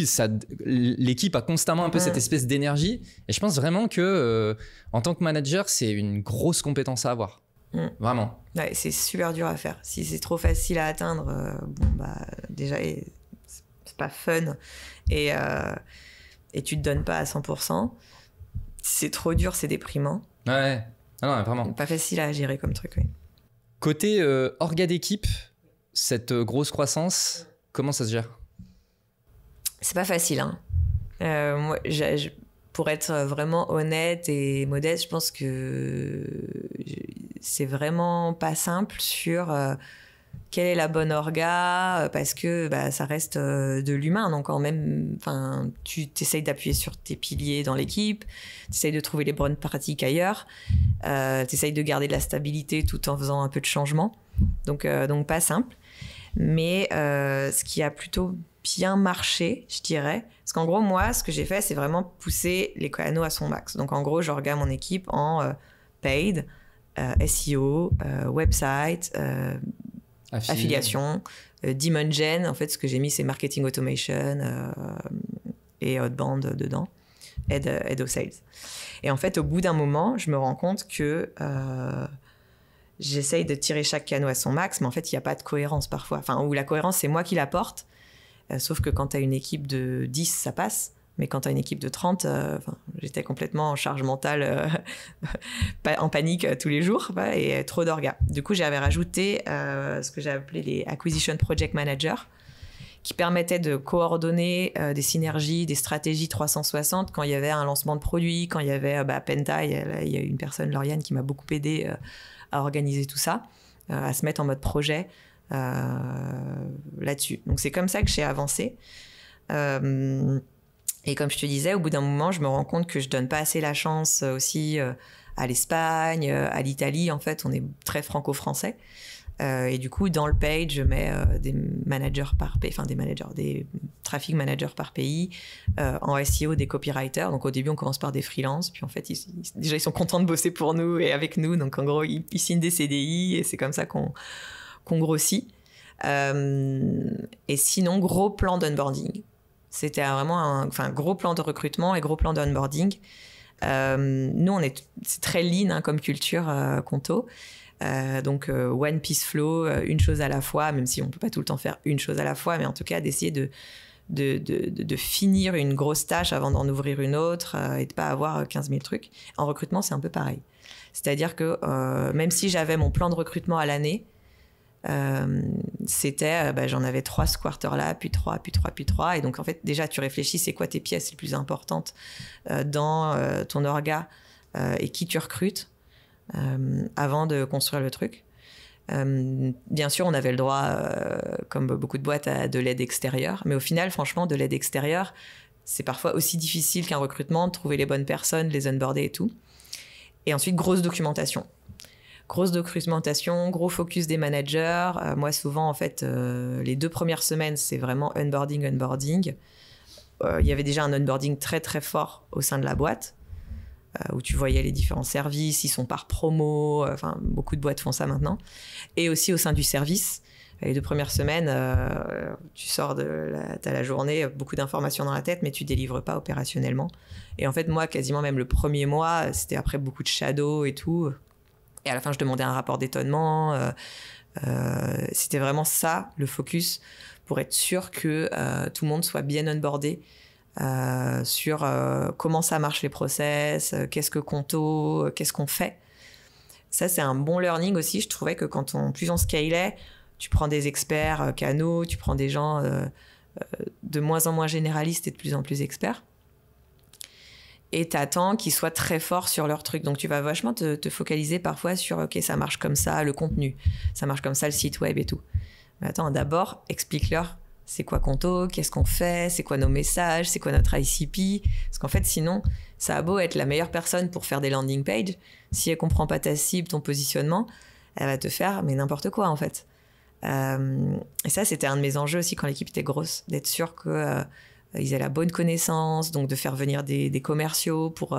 l'équipe a constamment un peu cette espèce d'énergie. Et je pense vraiment que, en tant que manager, c'est une grosse compétence à avoir. Vraiment. Ouais, c'est super dur à faire. Si c'est trop facile à atteindre, déjà, c'est pas fun. Et tu te donnes pas à 100%. Si c'est trop dur, c'est déprimant. Ouais. Ah non, vraiment. Pas facile à gérer comme truc, oui. Côté orga d'équipe, cette grosse croissance, comment ça se gère ? C'est pas facile, hein. Moi, pour être vraiment honnête et modeste, je pense que c'est vraiment pas simple sur quelle est la bonne orga, parce que ça reste de l'humain. Donc, quand même, tu t'essayes d'appuyer sur tes piliers dans l'équipe, tu essayes de trouver les bonnes pratiques ailleurs, tu essayes de garder de la stabilité tout en faisant un peu de changement. Donc pas simple. Mais ce qui a plutôt bien marché, je dirais. Parce qu'en gros, moi, ce que j'ai fait, c'est vraiment pousser les canaux à son max. Donc, en gros, j'organise mon équipe en paid, SEO, website, affiliation, demand gen. En fait, ce que j'ai mis, c'est marketing automation et outbound dedans, aide aux sales. Et en fait, au bout d'un moment, je me rends compte que j'essaye de tirer chaque canal à son max, mais en fait, il n'y a pas de cohérence parfois. Où la cohérence, c'est moi qui l'apporte. Sauf que quand tu as une équipe de 10, ça passe. Mais quand tu as une équipe de 30, j'étais complètement en charge mentale, en panique tous les jours, et trop d'orgas. Du coup, j'avais rajouté ce que j'ai appelé les Acquisition Project Managers, qui permettaient de coordonner des synergies, des stratégies 360 quand il y avait un lancement de produit, quand il y avait Penta, il y a une personne, Lauriane, qui m'a beaucoup aidé à organiser tout ça, à se mettre en mode projet. Là-dessus. Donc c'est comme ça que j'ai avancé. Et comme je te disais, au bout d'un moment, je me rends compte que je donne pas assez la chance aussi à l'Espagne, à l'Italie. En fait, on est très franco-français. Et du coup, dans le page, je mets des managers par pays, des traffic managers par pays, en SEO, des copywriters. Donc au début, on commence par des freelances, puis en fait, déjà, ils sont contents de bosser pour nous et avec nous. Donc en gros, ils signent des CDI et c'est comme ça qu'on grossit. Et sinon, gros plan d'onboarding. C'était vraiment un gros plan de recrutement et gros plan d'onboarding. Nous, c'est très lean comme culture, Conto. Donc, one piece flow, une chose à la fois, même si on ne peut pas tout le temps faire une chose à la fois, mais en tout cas, d'essayer de finir une grosse tâche avant d'en ouvrir une autre et de ne pas avoir 15 000 trucs. En recrutement, c'est un peu pareil. C'est-à-dire que même si j'avais mon plan de recrutement à l'année, c'était, j'en avais 3 ce quarter-là, puis 3, puis 3, puis 3. Et donc, en fait, déjà, tu réfléchis, c'est quoi tes pièces les plus importantes dans ton orga et qui tu recrutes avant de construire le truc. Bien sûr, on avait le droit, comme beaucoup de boîtes, à de l'aide extérieure. Mais au final, franchement, de l'aide extérieure, c'est parfois aussi difficile qu'un recrutement, de trouver les bonnes personnes, les onboarder et tout. Et ensuite, grosse documentation. Grosse documentation, gros focus des managers. Moi, souvent, en fait, les 2 premières semaines, c'est vraiment onboarding. Il y avait déjà un onboarding très, très fort au sein de la boîte, où tu voyais les différents services, ils sont par promo, enfin, beaucoup de boîtes font ça maintenant. Et aussi au sein du service. Les 2 premières semaines, tu sors t'as la journée, beaucoup d'informations dans la tête, mais tu délivres pas opérationnellement. Et en fait, moi, quasiment même le premier mois, c'était après beaucoup de shadow et tout. Et à la fin, je demandais un rapport d'étonnement. C'était vraiment ça, le focus, pour être sûr que tout le monde soit bien onboardé sur comment ça marche les process, qu'est-ce que Conto, qu'est-ce qu'on fait. Ça, c'est un bon learning aussi. Je trouvais que plus on scalait, tu prends des experts canaux, tu prends des gens de moins en moins généralistes et de plus en plus experts. Et t'attends qu'ils soient très forts sur leur truc. Donc, tu vas vachement te focaliser parfois sur « Ok, ça marche comme ça, le contenu. Ça marche comme ça, le site web et tout. » Mais attends, d'abord, explique-leur c'est quoi Conto, qu'est-ce qu'on fait, c'est quoi nos messages, c'est quoi notre ICP. Parce qu'en fait, sinon, ça a beau être la meilleure personne pour faire des landing pages. Si elle comprend pas ta cible, ton positionnement, elle va te faire mais n'importe quoi, en fait. Et ça, c'était un de mes enjeux aussi quand l'équipe était grosse, d'être sûr que... ils aient la bonne connaissance, donc de faire venir des commerciaux pour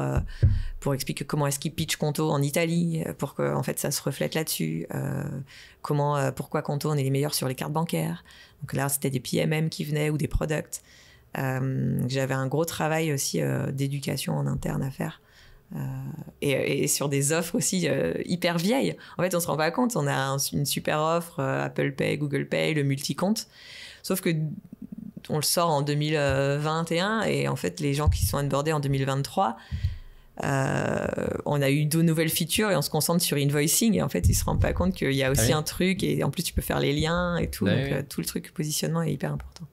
expliquer comment est-ce qu'ils pitchent Conto en Italie, pour que en fait, ça se reflète là-dessus. Pourquoi Conto, on est les meilleurs sur les cartes bancaires. Donc là, c'était des PMM qui venaient ou des products. J'avais un gros travail aussi d'éducation en interne à faire. Et sur des offres aussi hyper vieilles. En fait, on se rend pas compte, on a une super offre, Apple Pay, Google Pay, le multi-compte. Sauf que on le sort en 2021 et en fait, les gens qui sont onboardés en 2023, on a eu 2 nouvelles features et on se concentre sur invoicing et en fait, ils se rendent pas compte qu'il y a aussi un truc et en plus, tu peux faire les liens et tout. Donc, tout le truc positionnement est hyper important.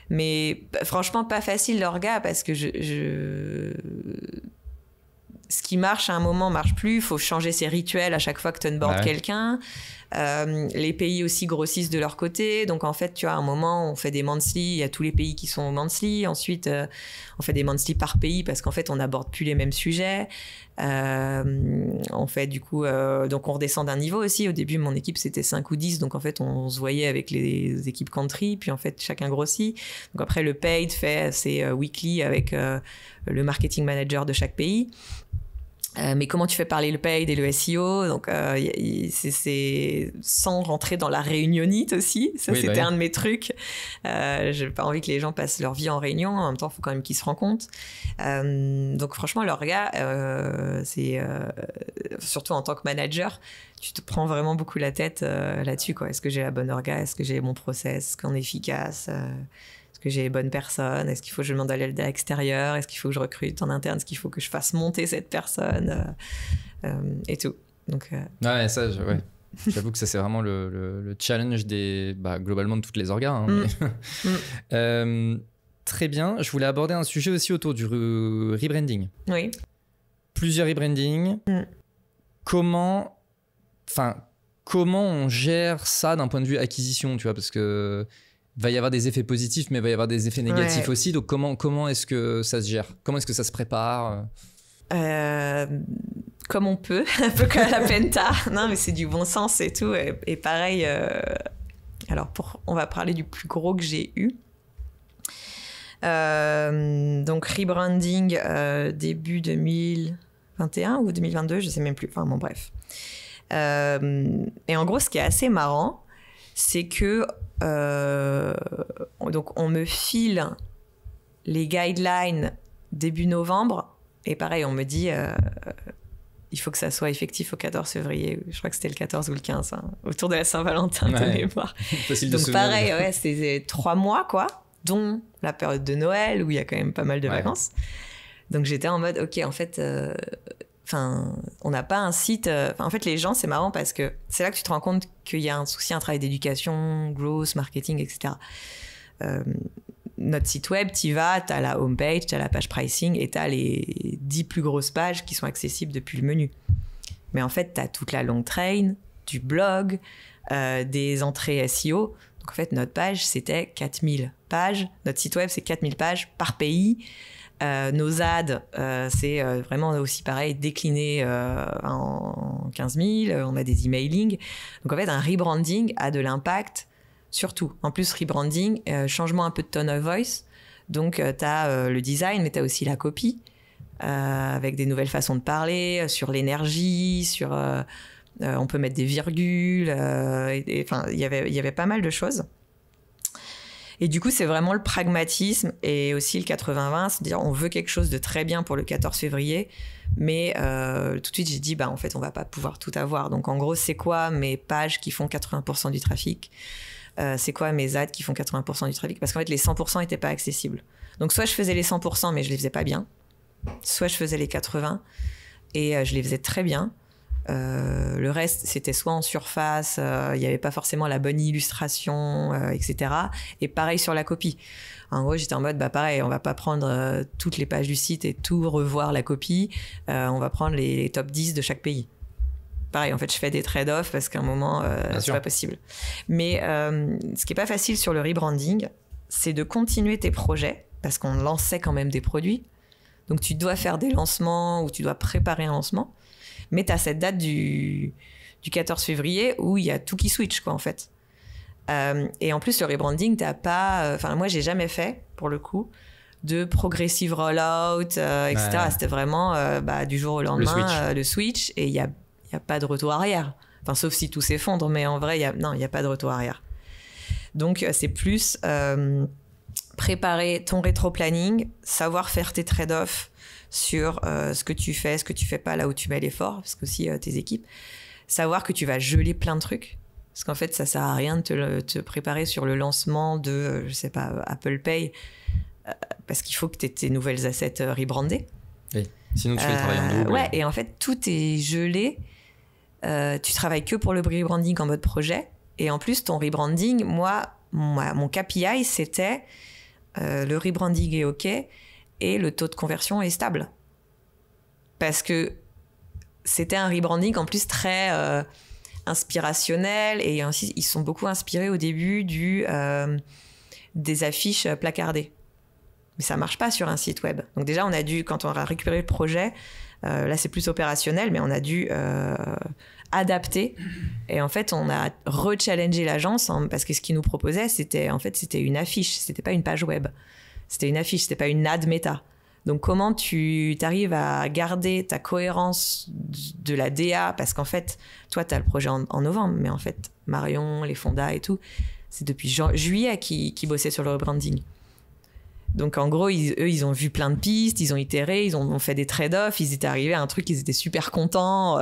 Mais franchement, pas facile l'orga parce que ce qui marche à un moment marche plus. Il faut changer ses rituels à chaque fois que tu onboardes quelqu'un. Les pays aussi grossissent de leur côté. Donc, en fait, tu vois, à un moment, on fait des monthly. Il y a tous les pays qui sont monthly. Ensuite, on fait des monthly par pays parce qu'en fait, on n'aborde plus les mêmes sujets. On fait du coup... donc, on redescend d'un niveau aussi. Au début, mon équipe, c'était 5 ou 10. Donc, en fait, on se voyait avec les équipes country. Puis, en fait, chacun grossit. Donc, après, le paid fait ses weekly avec le marketing manager de chaque pays. Mais comment tu fais parler le paid et le SEO, donc c'est sans rentrer dans la réunionnite aussi. Ça, c'était un de mes trucs. J'ai pas envie que les gens passent leur vie en réunion. En même temps, il faut quand même qu'ils se rencontrent. Donc franchement, l'orga, c'est surtout en tant que manager, tu te prends vraiment beaucoup la tête là-dessus, quoi. Est-ce que j'ai la bonne orga? Est-ce que j'ai mon process? Est-ce qu'on est efficace? Est-ce que j'ai les bonnes personnes? Est-ce qu'il faut que je demande à l'aide à l'extérieur? Est-ce qu'il faut que je recrute en interne? Est-ce qu'il faut que je fasse monter cette personne? Et tout. Donc, ouais, ça, j'avoue que ça, c'est vraiment le challenge globalement de toutes les orgas. Très bien. Je voulais aborder un sujet aussi autour du rebranding. Oui. Plusieurs rebrandings. Comment on gère ça d'un point de vue acquisition, tu vois, parce que va y avoir des effets positifs, mais il va y avoir des effets négatifs aussi. Donc, comment est-ce que ça se gère? Comment est-ce que ça se prépare? Comme on peut, un peu comme à la Penta. Non, mais c'est du bon sens et tout. Et pareil, alors on va parler du plus gros que j'ai eu. Donc, rebranding début 2021 ou 2022, je sais même plus. Enfin, bon, bref. Et en gros, ce qui est assez marrant, c'est que donc on me file les guidelines début novembre et pareil on me dit il faut que ça soit effectif au 14 février, je crois que c'était le 14 ou le 15 autour de la Saint-Valentin de mémoire. Donc pareil c'était 3 mois quoi, dont la période de Noël où il y a quand même pas mal de vacances. Donc j'étais en mode ok en fait On n'a pas un site... en fait, les gens, c'est marrant parce que c'est là que tu te rends compte qu'il y a un souci, un travail d'éducation, growth, marketing, etc. Notre site web, tu vas, tu as la homepage, tu as la page pricing et tu as les 10 plus grosses pages qui sont accessibles depuis le menu. Mais en fait, tu as toute la long train, du blog, des entrées SEO. Donc en fait, notre page, c'était 4000 pages. Notre site web, c'est 4000 pages par pays. Nos ads, c'est vraiment aussi pareil, décliné en 15 000. On a des emailing. Donc en fait, un rebranding a de l'impact sur tout. En plus, rebranding, changement un peu de tone of voice. Donc tu as le design, mais tu as aussi la copie, avec des nouvelles façons de parler, sur l'énergie, sur... on peut mettre des virgules. Enfin, il y avait pas mal de choses. Et du coup, c'est vraiment le pragmatisme et aussi le 80-20, c'est-à-dire on veut quelque chose de très bien pour le 14 février, mais tout de suite, j'ai dit, en fait, on va pas pouvoir tout avoir. Donc, en gros, c'est quoi mes pages qui font 80% du trafic ? C'est quoi mes ads qui font 80% du trafic ? Parce qu'en fait, les 100% n'étaient pas accessibles. Donc, soit je faisais les 100%, mais je les faisais pas bien, soit je faisais les 80% et je les faisais très bien. Le reste, c'était soit en surface, il n'y avait pas forcément la bonne illustration, etc. Et pareil sur la copie. En gros, j'étais en mode, pareil, on va pas prendre toutes les pages du site et tout revoir la copie. On va prendre les top 10 de chaque pays. Pareil, en fait, je fais des trade-offs parce qu'à un moment, c'est pas possible. Mais ce qui est pas facile sur le rebranding, c'est de continuer tes projets parce qu'on lançait quand même des produits. Donc, tu dois faire des lancements ou tu dois préparer un lancement. Mais tu as cette date du 14 février où il y a tout qui switch, quoi, en fait. Et en plus, le rebranding, t'as pas... Enfin, moi, j'ai jamais fait, pour le coup, de progressive rollout, etc. C'était vraiment du jour au lendemain, le switch, et il n'y a pas de retour arrière. Enfin, sauf si tout s'effondre, mais en vrai, il n'y a pas de retour arrière. Donc, c'est plus préparer ton rétro-planning, savoir faire tes trade-offs sur ce que tu fais pas, là où tu mets l'effort, parce que aussi tes équipes, savoir que tu vas geler plein de trucs, parce qu'en fait ça sert à rien de te préparer sur le lancement de je sais pas, Apple Pay, parce qu'il faut que tu aies tes nouvelles assets rebrandées. Oui. Sinon tu fais le travail en double. Ouais, et en fait tout est gelé, tu travailles que pour le rebranding en mode projet, et en plus ton rebranding, mon KPI c'était le rebranding est OK et le taux de conversion est stable. Parce que c'était un rebranding en plus très inspirationnel et ainsi, ils sont beaucoup inspirés au début des affiches placardées. Mais ça marche pas sur un site web. Donc déjà, on a dû, quand on a récupéré le projet, là c'est plus opérationnel, mais on a dû adapter. Et en fait, on a re-challengé l'agence parce que ce qu'ils nous proposaient, c'était une affiche, c'était pas une page web. C'était une affiche, c'était pas une ad méta. Donc, comment tu arrives à garder ta cohérence de la DA ? Parce qu'en fait, toi, tu as le projet en novembre, mais en fait, Marion, les fondas et tout, c'est depuis juillet qu'ils bossaient sur le rebranding. Donc, en gros, eux, ils ont vu plein de pistes, ils ont itéré, ils ont fait des trade-offs, ils étaient arrivés à un truc, ils étaient super contents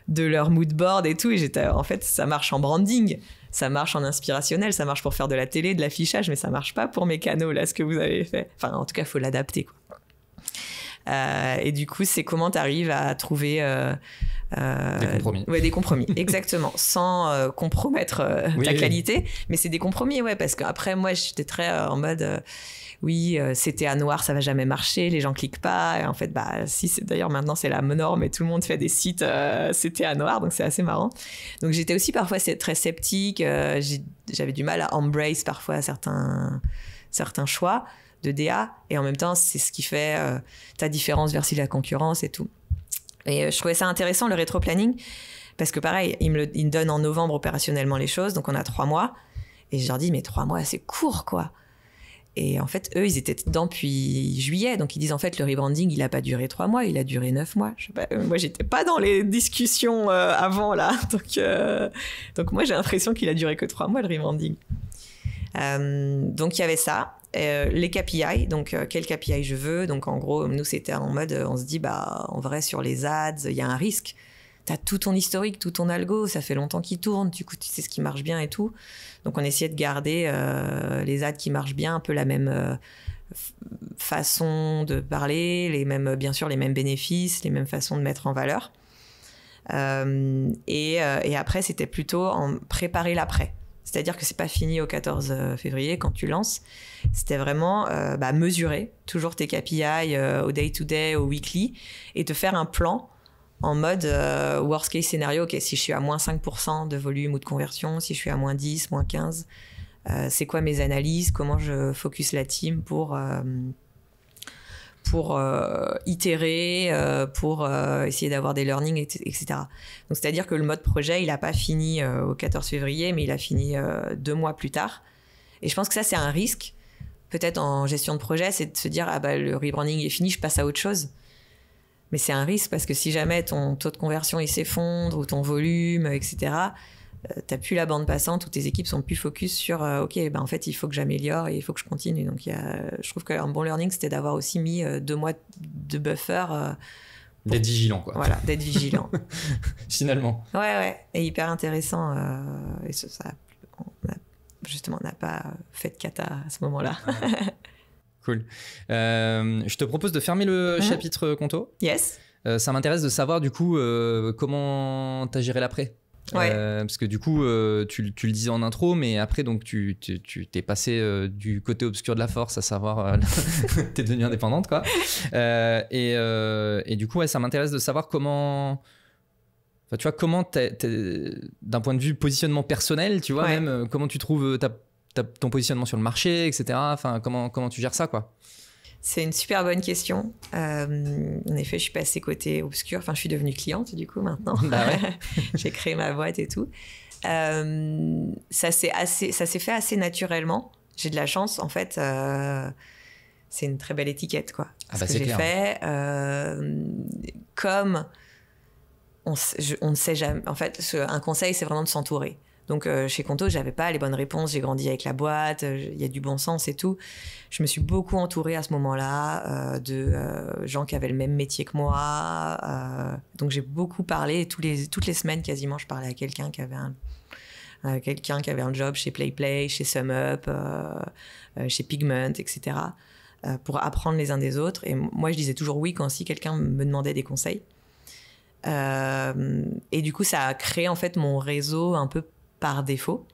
de leur mood board et tout. Et en fait, ça marche en branding. Ça marche en inspirationnel, ça marche pour faire de la télé, de l'affichage, mais ça marche pas pour mes canaux, là, ce que vous avez fait. Enfin, en tout cas, il faut l'adapter, quoi. Et du coup, c'est comment tu arrives à trouver... des compromis. Ouais, des compromis, exactement. Sans compromettre ta qualité. Mais c'est des compromis, ouais, parce qu'après, moi, j'étais très en mode... CTA noir, ça va jamais marcher, les gens cliquent pas. Et en fait, d'ailleurs, maintenant, c'est la norme et tout le monde fait des sites CTA noir, donc c'est assez marrant. Donc, j'étais aussi parfois très sceptique. J'avais du mal à embrace parfois certains choix de DA. Et en même temps, c'est ce qui fait ta différence versus la concurrence et tout. Et je trouvais ça intéressant, le rétro-planning, parce que pareil, ils me donnent en novembre opérationnellement les choses, donc on a 3 mois. Et je leur dis, mais 3 mois, c'est court, quoi. Et en fait, eux, ils étaient dedans depuis juillet. Donc, ils disent, en fait, le rebranding, il n'a pas duré 3 mois, il a duré 9 mois. Je sais pas, moi, j'étais pas dans les discussions avant, là. Donc, moi, j'ai l'impression qu'il a duré que 3 mois, le rebranding. Donc, il y avait ça. Les KPI, donc quel KPI je veux. Donc, en gros, nous, c'était en mode, on se dit, en vrai, sur les ads, il y a un risque. Tu as tout ton historique, tout ton algo, ça fait longtemps qu'il tourne, du coup, tu sais ce qui marche bien et tout. Donc, on essayait de garder les ads qui marchent bien, un peu la même façons de parler, bien sûr les mêmes bénéfices, les mêmes façons de mettre en valeur. Et après, c'était plutôt en préparer l'après. C'est-à-dire que c'est pas fini au 14 février quand tu lances. C'était vraiment mesurer toujours tes KPI au day-to-day, au weekly, et te faire un plan en mode worst case scénario. Ok, si je suis à moins 5% de volume ou de conversion, si je suis à moins 10, moins 15, c'est quoi mes analyses, comment je focus la team pour itérer, pour essayer d'avoir des learnings, etc. Donc, c'est-à-dire que le mode projet, il n'a pas fini au 14 février, mais il a fini 2 mois plus tard. Et je pense que ça, c'est un risque, peut-être en gestion de projet, c'est de se dire, le rebranding est fini, je passe à autre chose. Mais c'est un risque parce que si jamais ton taux de conversion il s'effondre ou ton volume, etc., t'as plus la bande passante où tes équipes sont plus focus sur en fait il faut que j'améliore et il faut que je continue. Donc je trouve qu'un bon learning c'était d'avoir aussi mis 2 mois de buffer d'être vigilant, quoi. Voilà, d'être vigilant. Finalement. Ouais, et hyper intéressant. Et on n'a pas fait de cata à ce moment-là. Cool. Je te propose de fermer le chapitre Conto. Yes. Ça m'intéresse de savoir du coup comment t'as géré l'après. Ouais. Parce que du coup, tu le disais en intro, mais après, donc, tu t'es passé du côté obscur de la force, à savoir, t'es devenue indépendante, quoi. Et du coup, ouais, ça m'intéresse de savoir comment... Enfin, tu vois, comment d'un point de vue positionnement personnel, tu vois, ouais. même, comment tu trouves ton positionnement sur le marché, etc. Enfin, comment tu gères ça, quoi? C'est une super bonne question. En effet, je suis passée côté obscur. Enfin, je suis devenue cliente du coup maintenant. Bah ouais. J'ai créé ma boîte et tout. Ça s'est fait assez naturellement. J'ai de la chance, en fait. C'est une très belle étiquette, quoi. Ce que j'ai clair. fait, comme on ne sait jamais. En fait, un conseil, c'est vraiment de s'entourer. Donc, chez Conto, j'avais pas les bonnes réponses. J'ai grandi avec la boîte. Il y a du bon sens et tout. Je me suis beaucoup entourée à ce moment-là de gens qui avaient le même métier que moi. Donc, j'ai beaucoup parlé. Toutes les semaines, quasiment, je parlais à quelqu'un qui avait un job chez PlayPlay, chez SumUp, chez Pigment, etc. Pour apprendre les uns des autres. Et moi, je disais toujours oui quand si quelqu'un me demandait des conseils. Et du coup, ça a créé en fait mon réseau un peu par défaut.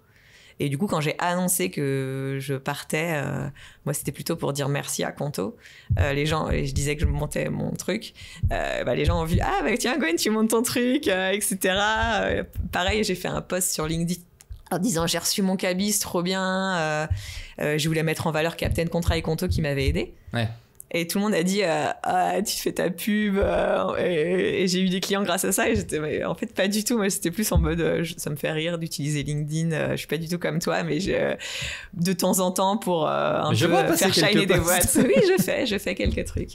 Et du coup, quand j'ai annoncé que je partais, moi, c'était plutôt pour dire merci à Conto. Les gens, et je disais que je montais mon truc. Les gens ont vu, tiens, Gwen, tu montes ton truc, etc. Pareil, j'ai fait un post sur LinkedIn en disant, j'ai reçu mon cabis, trop bien. Je voulais mettre en valeur Captain Contrat et Conto qui m'avaient aidé. Ouais. Et tout le monde a dit tu fais ta pub et j'ai eu des clients grâce à ça et j'étais mais en fait pas du tout. Moi j'étais plus en mode ça me fait rire d'utiliser LinkedIn, je suis pas du tout comme toi mais de temps en temps pour un peu faire shiner des boîtes. Oui, je fais quelques trucs.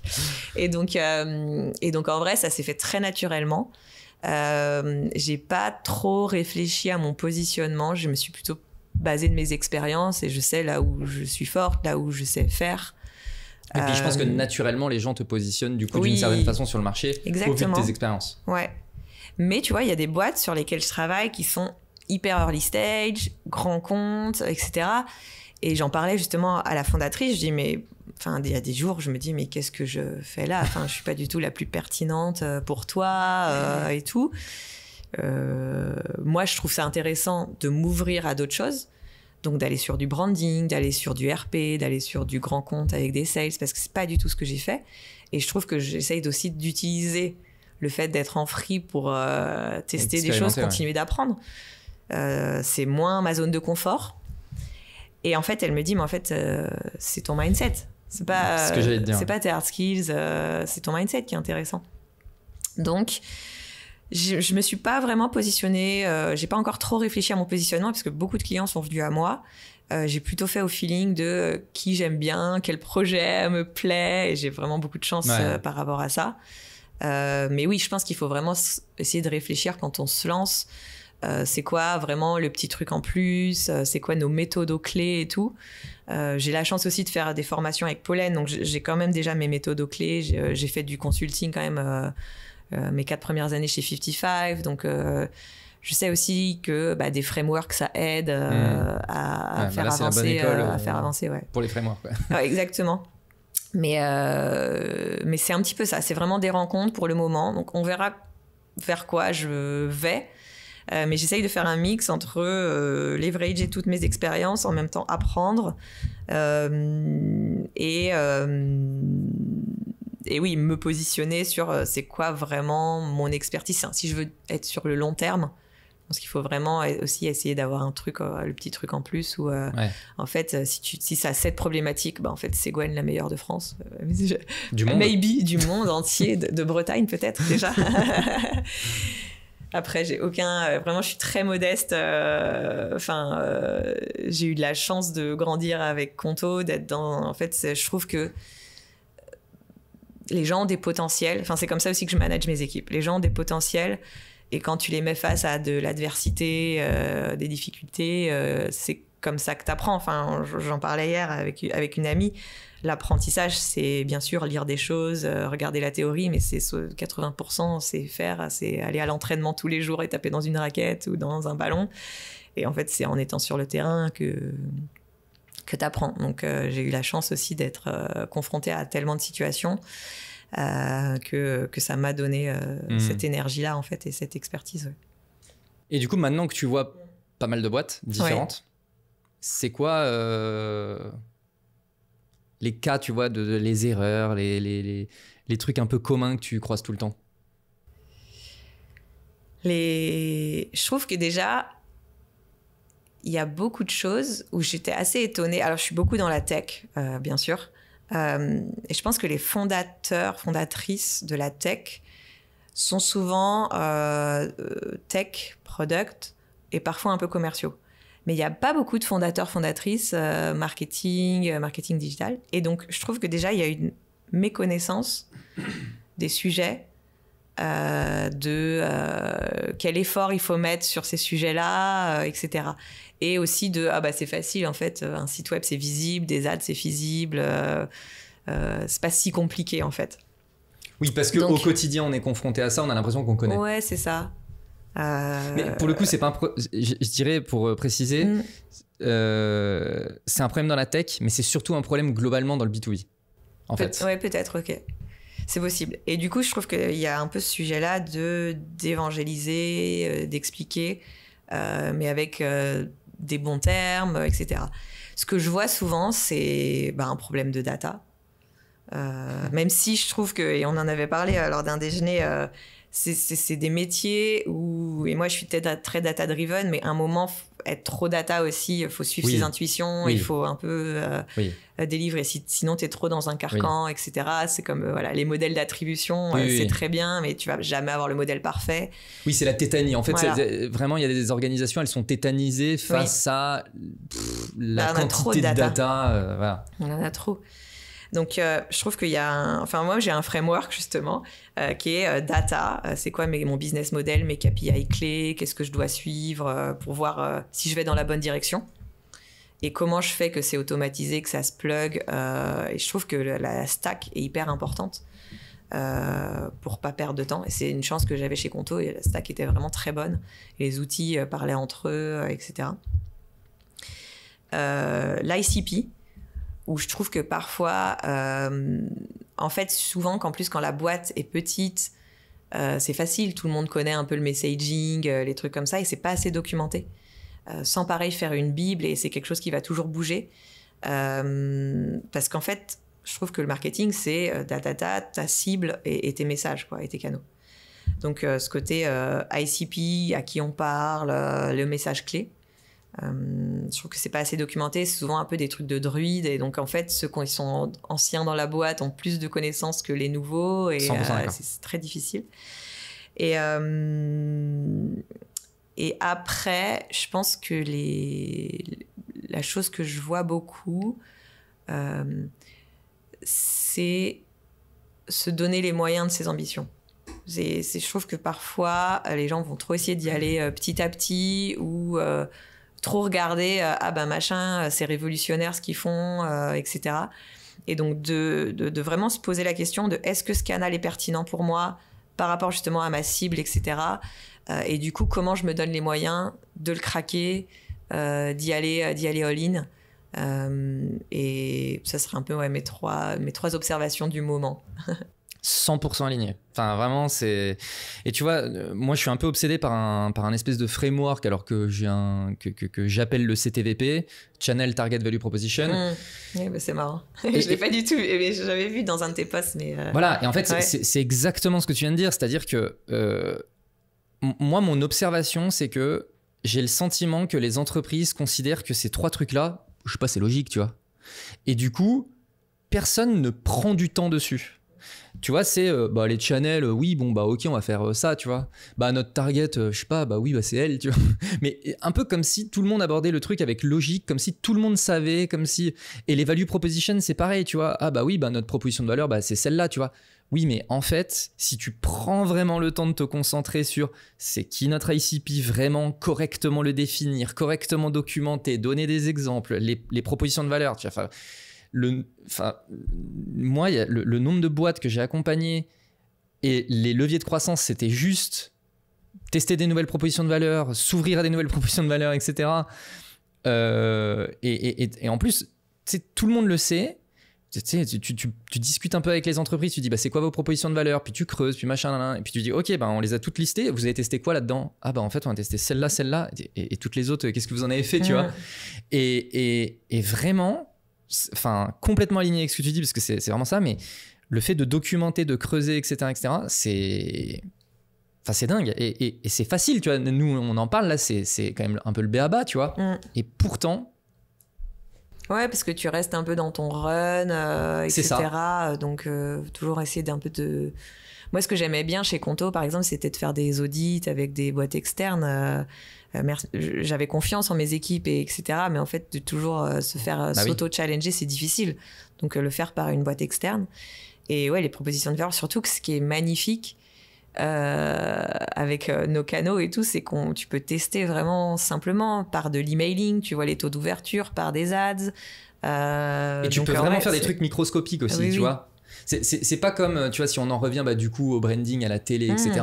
Et donc en vrai ça s'est fait très naturellement. J'ai pas trop réfléchi à mon positionnement, je me suis plutôt basée de mes expériences et je sais là où je suis forte, là où je sais faire. Et puis je pense que naturellement les gens te positionnent du coup d'une certaine façon sur le marché. Exactement. Au vu de tes expériences. Ouais. Mais tu vois, il y a des boîtes sur lesquelles je travaille qui sont hyper early stage, grands comptes, etc. Et j'en parlais justement à la fondatrice. Je dis mais, enfin, il y a des jours, je me dis mais qu'est-ce que je fais là ? Enfin, je suis pas du tout la plus pertinente pour toi et tout. Moi, je trouve ça intéressant de m'ouvrir à d'autres choses. Donc d'aller sur du branding, d'aller sur du RP, d'aller sur du grand compte avec des sales, parce que c'est pas du tout ce que j'ai fait. Et je trouve que j'essaye aussi d'utiliser le fait d'être en free pour tester des choses, continuer d'apprendre. C'est moins ma zone de confort. Et en fait, elle me dit, mais en fait, c'est ton mindset. C'est pas, ce que j'allais te dire. C'est pas tes hard skills, c'est ton mindset qui est intéressant. Donc, je me suis pas vraiment positionnée, j'ai pas encore trop réfléchi à mon positionnement parce que beaucoup de clients sont venus à moi. J'ai plutôt fait au feeling de qui j'aime bien, quel projet me plaît, et j'ai vraiment beaucoup de chance par rapport à ça. Mais oui, je pense qu'il faut vraiment essayer de réfléchir quand on se lance. C'est quoi vraiment le petit truc en plus, c'est quoi nos méthodes aux clés et tout. J'ai la chance aussi de faire des formations avec Pollen, donc j'ai quand même déjà mes méthodes aux clés. J'ai fait du consulting quand même mes 4 premières années chez 55, donc je sais aussi que des frameworks ça aide à faire avancer, c'est la bonne école, à faire avancer, ouais. Pour les frameworks, ouais, exactement. Mais c'est un petit peu ça. C'est vraiment des rencontres pour le moment. Donc, on verra vers quoi je vais. Mais j'essaye de faire un mix entre leverager toutes mes expériences, en même temps apprendre. Et oui, me positionner sur c'est quoi vraiment mon expertise. Si je veux être sur le long terme, je pense qu'il faut vraiment aussi essayer d'avoir un truc, le petit truc en plus où, en fait, si ça a cette problématique, en fait, c'est Gwen la meilleure de France. Du monde. Maybe du monde entier, de Bretagne peut-être déjà. Après, j'ai aucun... vraiment, je suis très modeste. J'ai eu de la chance de grandir avec Conto, d'être dans... En fait, je trouve que les gens ont des potentiels. Enfin, c'est comme ça aussi que je manage mes équipes. Les gens ont des potentiels. Et quand tu les mets face à de l'adversité, des difficultés, c'est comme ça que tu apprends. Enfin, j'en parlais hier avec une amie. L'apprentissage, c'est bien sûr lire des choses, regarder la théorie, mais c'est 80%, c'est aller à l'entraînement tous les jours et taper dans une raquette ou dans un ballon. Et en fait, c'est en étant sur le terrain que tu apprends. Donc, j'ai eu la chance aussi d'être confrontée à tellement de situations que ça m'a donné cette énergie-là, en fait, et cette expertise. Ouais. Et du coup, maintenant que tu vois pas mal de boîtes différentes, c'est quoi les cas, tu vois, les erreurs, les trucs un peu communs que tu croises tout le temps? Je trouve que déjà, il y a beaucoup de choses où j'étais assez étonnée. Alors, je suis beaucoup dans la tech, bien sûr. Et je pense que les fondatrices de la tech sont souvent tech, product et parfois un peu commerciaux. Mais il n'y a pas beaucoup de fondatrices marketing digital. Et donc, je trouve que déjà, il y a une méconnaissance des sujets, quel effort il faut mettre sur ces sujets-là, etc. Et aussi c'est facile, en fait, un site web, c'est visible, des ads, c'est visible. C'est pas si compliqué, en fait. Oui, parce qu'au quotidien, on est confronté à ça, on a l'impression qu'on connaît. Ouais, c'est ça. Mais pour le coup, c'est pas je dirais, pour préciser, c'est un problème dans la tech, mais c'est surtout un problème globalement dans le B2B, en fait. Ouais, peut-être, ok. C'est possible. Et du coup, je trouve qu'il y a un peu ce sujet-là d'évangéliser, d'expliquer, mais avec des bons termes, etc. Ce que je vois souvent, c'est un problème de data. Même si je trouve que, et on en avait parlé lors d'un déjeuner, c'est des métiers où, et moi je suis peut-être très data-driven, mais à un moment, être trop data aussi, il faut suivre ses intuitions, il faut un peu délivrer, sinon tu es trop dans un carcan, etc. C'est comme les modèles d'attribution, c'est très bien, mais tu vas jamais avoir le modèle parfait. Oui, c'est la tétanie. En fait, vraiment, il y a des organisations, elles sont tétanisées face à la quantité de data. Voilà. On en a trop. Donc, je trouve qu'il y a moi, j'ai un framework, justement, qui est data. C'est quoi mon business model, mes KPI clés, qu'est-ce que je dois suivre pour voir si je vais dans la bonne direction et comment je fais que c'est automatisé, que ça se plug. Et je trouve que la stack est hyper importante pour pas perdre de temps. Et c'est une chance que j'avais chez Conto, et la stack était vraiment très bonne. Et les outils parlaient entre eux, etc. L'ICP, où je trouve que parfois, en fait, souvent, quand la boîte est petite, c'est facile, tout le monde connaît un peu le messaging, les trucs comme ça, et c'est pas assez documenté. Sans pareil faire une bible, et c'est quelque chose qui va toujours bouger. Parce qu'en fait, je trouve que le marketing, c'est ta cible et tes messages, quoi, et tes canaux. Donc, ce côté ICP, à qui on parle, le message clé, je trouve que c'est pas assez documenté, c'est souvent un peu des trucs de druides, et donc en fait ceux qui sont anciens dans la boîte ont plus de connaissances que les nouveaux, et c'est très difficile. Et après, je pense que la chose que je vois beaucoup, c'est se donner les moyens de ses ambitions. Je trouve que parfois les gens vont trop essayer d'y aller petit à petit, ou trop regarder machin, c'est révolutionnaire ce qu'ils font, etc. Et donc de vraiment se poser la question de est-ce que ce canal est pertinent pour moi par rapport justement à ma cible, etc. Et du coup, comment je me donne les moyens de le craquer, d'y aller all-in, Et ça serait un peu mes trois observations du moment. 100% aligné. Enfin, vraiment, c'est... Et tu vois, moi, je suis un peu obsédé par un espèce de framework, alors que que j'appelle le CTVP, Channel Target Value Proposition. Oui, bah c'est marrant. Je l'ai pas du tout, mais j'avais vu dans un de tes posts. Mais Voilà, et en fait, c'est exactement ce que tu viens de dire. C'est-à-dire que moi, mon observation, c'est que j'ai le sentiment que les entreprises considèrent que ces 3 trucs-là, je sais pas, c'est logique, tu vois. Et du coup, personne ne prend du temps dessus. Tu vois, c'est les channels, oui, bon, bah ok, on va faire ça, tu vois. Bah notre target, je sais pas, bah oui, bah c'est elle, tu vois. Mais un peu comme si tout le monde abordait le truc avec logique, comme si tout le monde savait, comme si... Et les value proposition, c'est pareil, tu vois. Ah bah oui, bah notre proposition de valeur, bah c'est celle-là, tu vois. Oui, mais en fait, si tu prends vraiment le temps de te concentrer sur c'est qui notre ICP, vraiment correctement le définir, correctement documenter, donner des exemples, les propositions de valeur, tu vois, moi, le nombre de boîtes que j'ai accompagnées et les leviers de croissance, c'était juste tester des nouvelles propositions de valeur, s'ouvrir à des nouvelles propositions de valeur, etc. Et en plus, tout le monde le sait. Tu discutes un peu avec les entreprises, tu dis bah, c'est quoi vos propositions de valeur, puis tu creuses, puis machin, et puis tu dis ok, bah, on les a toutes listées, vous avez testé quoi là-dedans? Ah bah en fait on a testé celle-là, et toutes les autres, qu'est-ce que vous en avez fait, tu vois? Et vraiment, enfin complètement aligné avec ce que tu dis, parce que c'est vraiment ça, mais le fait de documenter, de creuser, etc., c'est dingue, et c'est facile, tu vois, nous on en parle là, c'est quand même un peu le b.a.-ba, tu vois, et pourtant... Ouais, parce que tu restes un peu dans ton run, etc. Ça. Donc, toujours essayer d'un peu de... Moi, ce que j'aimais bien chez Conto, par exemple, c'était de faire des audits avec des boîtes externes. J'avais confiance en mes équipes, etc. Mais en fait, de toujours se faire s'auto-challenger, c'est difficile. Donc, le faire par une boîte externe. Et ouais, les propositions de valeur, surtout que ce qui est magnifique avec nos canaux et tout, c'est tu peux tester vraiment simplement par de l'emailing, tu vois les taux d'ouverture, par des ads. Et tu peux vraiment faire des trucs microscopiques aussi, tu vois. C'est pas comme, tu vois, si on en revient du coup au branding, à la télé, etc.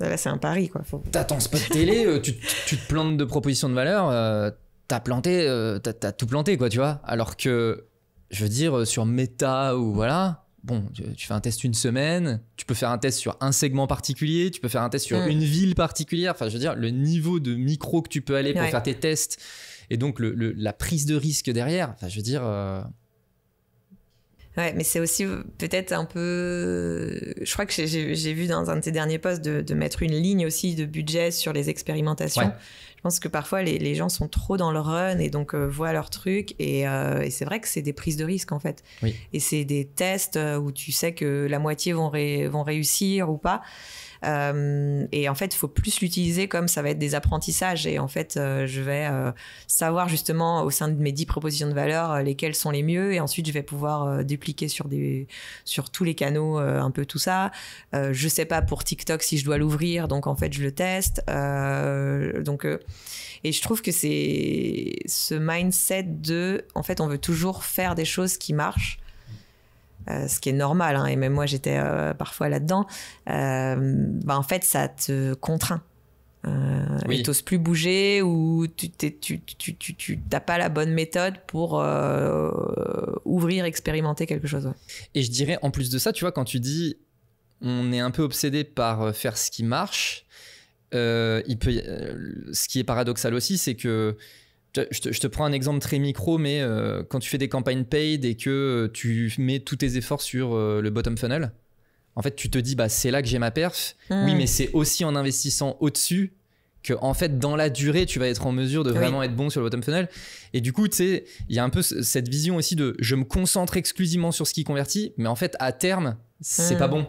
Là, c'est un pari, quoi. T'attends spot télé, tu te plantes de propositions de valeur, t'as tout planté, quoi, tu vois. Alors que, je veux dire, sur Meta ou voilà... Bon, tu fais un test une semaine, tu peux faire un test sur un segment particulier, tu peux faire un test sur une ville particulière. Enfin, je veux dire, le niveau de micro que tu peux aller pour faire tes tests et donc la prise de risque derrière. Enfin, je veux dire... Ouais, mais c'est aussi peut-être un peu... Je crois que j'ai vu dans un de tes derniers posts de mettre une ligne aussi de budget sur les expérimentations. Ouais. Je pense que parfois, les gens sont trop dans le run et donc voient leur truc. Et c'est vrai que c'est des prises de risque, en fait. Oui. Et c'est des tests où tu sais que la moitié vont réussir ou pas. Et en fait, il faut plus l'utiliser comme ça va être des apprentissages. Et en fait, je vais savoir justement au sein de mes 10 propositions de valeur lesquelles sont les mieux. Et ensuite, je vais pouvoir dupliquer sur tous les canaux un peu tout ça. Je sais pas pour TikTok si je dois l'ouvrir. Donc, en fait, je le teste. Et je trouve que c'est ce mindset en fait, on veut toujours faire des choses qui marchent. Ce qui est normal, hein, et même moi j'étais parfois là-dedans, en fait ça te contraint. Et t'oses plus bouger ou tu n'as pas la bonne méthode pour ouvrir, expérimenter quelque chose. Ouais. Et je dirais en plus de ça, tu vois, quand tu dis on est un peu obsédé par faire ce qui marche, ce qui est paradoxal aussi, c'est que je te prends un exemple très micro, mais quand tu fais des campagnes paid et que tu mets tous tes efforts sur le bottom funnel, en fait, tu te dis, bah, c'est là que j'ai ma perf. Oui, mais c'est aussi en investissant au-dessus que, en fait, dans la durée, tu vas être en mesure de vraiment être bon sur le bottom funnel. Et du coup, tu sais, il y a un peu cette vision aussi de je me concentre exclusivement sur ce qui convertit, mais en fait, à terme, c'est pas bon.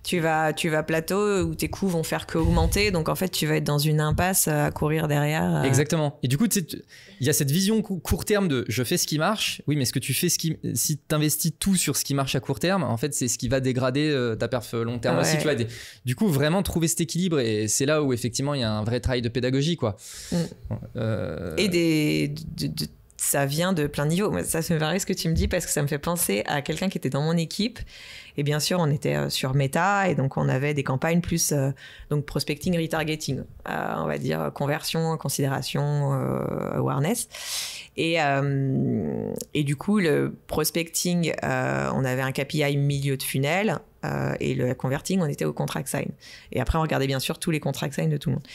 Tu vas plateau où tes coûts vont faire qu'augmenter, donc en fait tu vas être dans une impasse à courir derrière. Exactement. Et du coup, il y a cette vision court terme de je fais ce qui marche. Oui, mais ce que tu fais, si tu investis tout sur ce qui marche à court terme, en fait, c'est ce qui va dégrader ta perf long terme aussi. Tu vois, du coup, vraiment trouver cet équilibre, et c'est là où effectivement il y a un vrai travail de pédagogie, quoi. Et ça vient de plein de niveaux. Ça me fait marrer ce que tu me dis parce que ça me fait penser à quelqu'un qui était dans mon équipe. Et bien sûr, on était sur Meta et donc on avait des campagnes plus donc prospecting, retargeting, on va dire conversion, considération, awareness. Et du coup, le prospecting, on avait un KPI milieu de funnel et le converting, on était au contract sign. Et après, on regardait bien sûr tous les contract sign de tout le monde.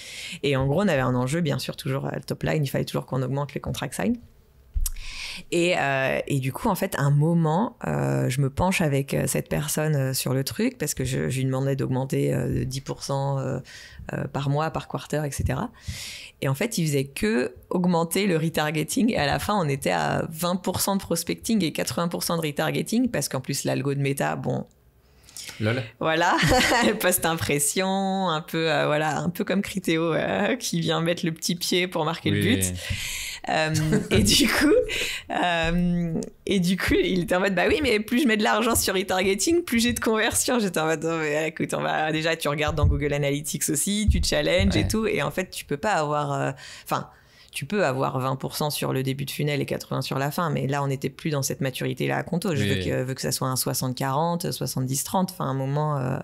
Et en gros, on avait un enjeu, bien sûr, toujours à le top line, il fallait toujours qu'on augmente les contract sign. Et du coup, en fait, à un moment, je me penche avec cette personne sur le truc parce que je lui demandais d'augmenter de 10% par mois, par quarter, etc. Et en fait, il faisait que augmenter le retargeting. Et à la fin, on était à 20% de prospecting et 80% de retargeting parce qu'en plus, l'algo de Meta, bon... Lol. Voilà, post-impression, un peu, voilà, un peu comme Criteo qui vient mettre le petit pied pour marquer le but. Et du coup, il était en mode, bah oui, mais plus je mets de l'argent sur retargeting, plus j'ai de conversion. J'étais en mode, oh, mais écoute, déjà, tu regardes dans Google Analytics aussi, tu challenges et tout. Et en fait, tu peux pas avoir, tu peux avoir 20% sur le début de funnel et 80% sur la fin, mais là, on n'était plus dans cette maturité-là à Conto. Je veux que ça soit un 60-40, 70-30. Enfin, à un moment,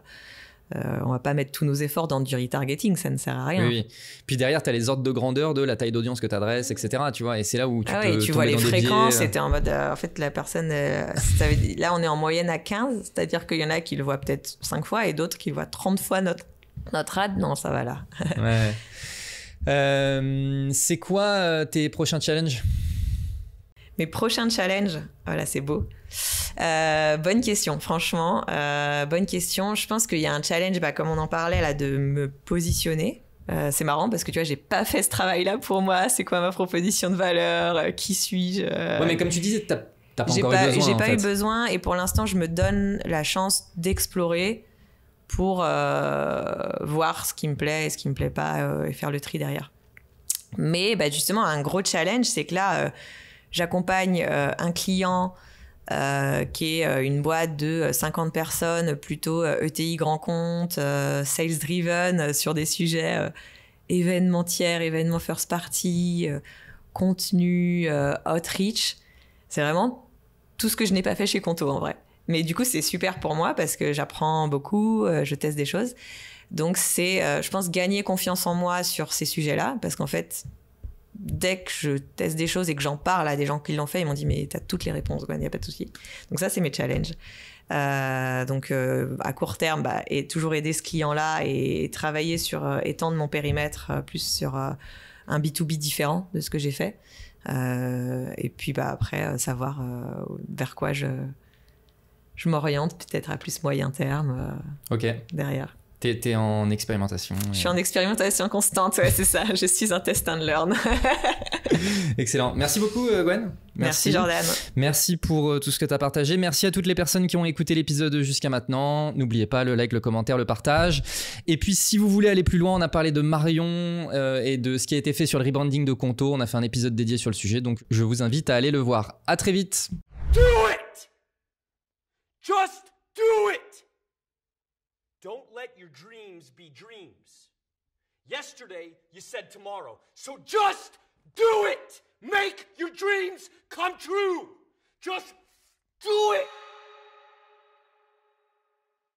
on va pas mettre tous nos efforts dans du retargeting, ça ne sert à rien. Oui. Puis derrière, tu as les ordres de grandeur de la taille d'audience que tu adresses, etc. Tu vois, et c'est là où tu peux tu vois les fréquences, c'était en mode, en fait, la personne, là, on est en moyenne à 15, c'est-à-dire qu'il y en a qui le voient peut-être 5 fois et d'autres qui le voient 30 fois notre ad. Non, ça va là. Ouais. C'est quoi tes prochains challenges? Mes prochains challenges, voilà, c'est beau. Bonne question, franchement, bonne question. Je pense qu'il y a un challenge, comme on en parlait là, de me positionner. C'est marrant parce que tu vois, j'ai pas fait ce travail-là pour moi. C'est quoi ma proposition de valeur? Qui suis-je? Ouais, mais comme tu disais, t'as pas encore eu besoin. J'ai pas eu besoin et pour l'instant, je me donne la chance d'explorer pour voir ce qui me plaît et ce qui me plaît pas et faire le tri derrière. Mais justement, un gros challenge, c'est que là, j'accompagne un client qui est une boîte de 50 personnes, plutôt ETI grand compte, sales driven, sur des sujets événementiels, événements first party, contenu, outreach. C'est vraiment tout ce que je n'ai pas fait chez Conto en vrai. Mais du coup, c'est super pour moi parce que j'apprends beaucoup, je teste des choses. Donc, c'est, je pense, gagner confiance en moi sur ces sujets-là. Parce qu'en fait, dès que je teste des choses et que j'en parle à des gens qui l'ont fait, ils m'ont dit « Mais t'as toutes les réponses, il n'y a pas de souci. » Donc ça, c'est mes challenges. Donc, à court terme, et toujours aider ce client-là et travailler sur étendre mon périmètre plus sur un B2B différent de ce que j'ai fait. Et puis, après, savoir vers quoi je m'oriente, peut-être à plus moyen terme derrière. T'es en expérimentation. Je suis en expérimentation constante, ouais, c'est ça. Je suis un test and learn. Excellent. Merci beaucoup, Gwen. Merci Jordan. Merci pour tout ce que tu as partagé. Merci à toutes les personnes qui ont écouté l'épisode jusqu'à maintenant. N'oubliez pas le like, le commentaire, le partage. Et puis, si vous voulez aller plus loin, on a parlé de Marion et de ce qui a été fait sur le rebranding de Conto. On a fait un épisode dédié sur le sujet, donc je vous invite à aller le voir. À très vite. Do it! Just do it! Don't let your dreams be dreams. Yesterday, you said tomorrow. So just do it! Make your dreams come true! Just do it!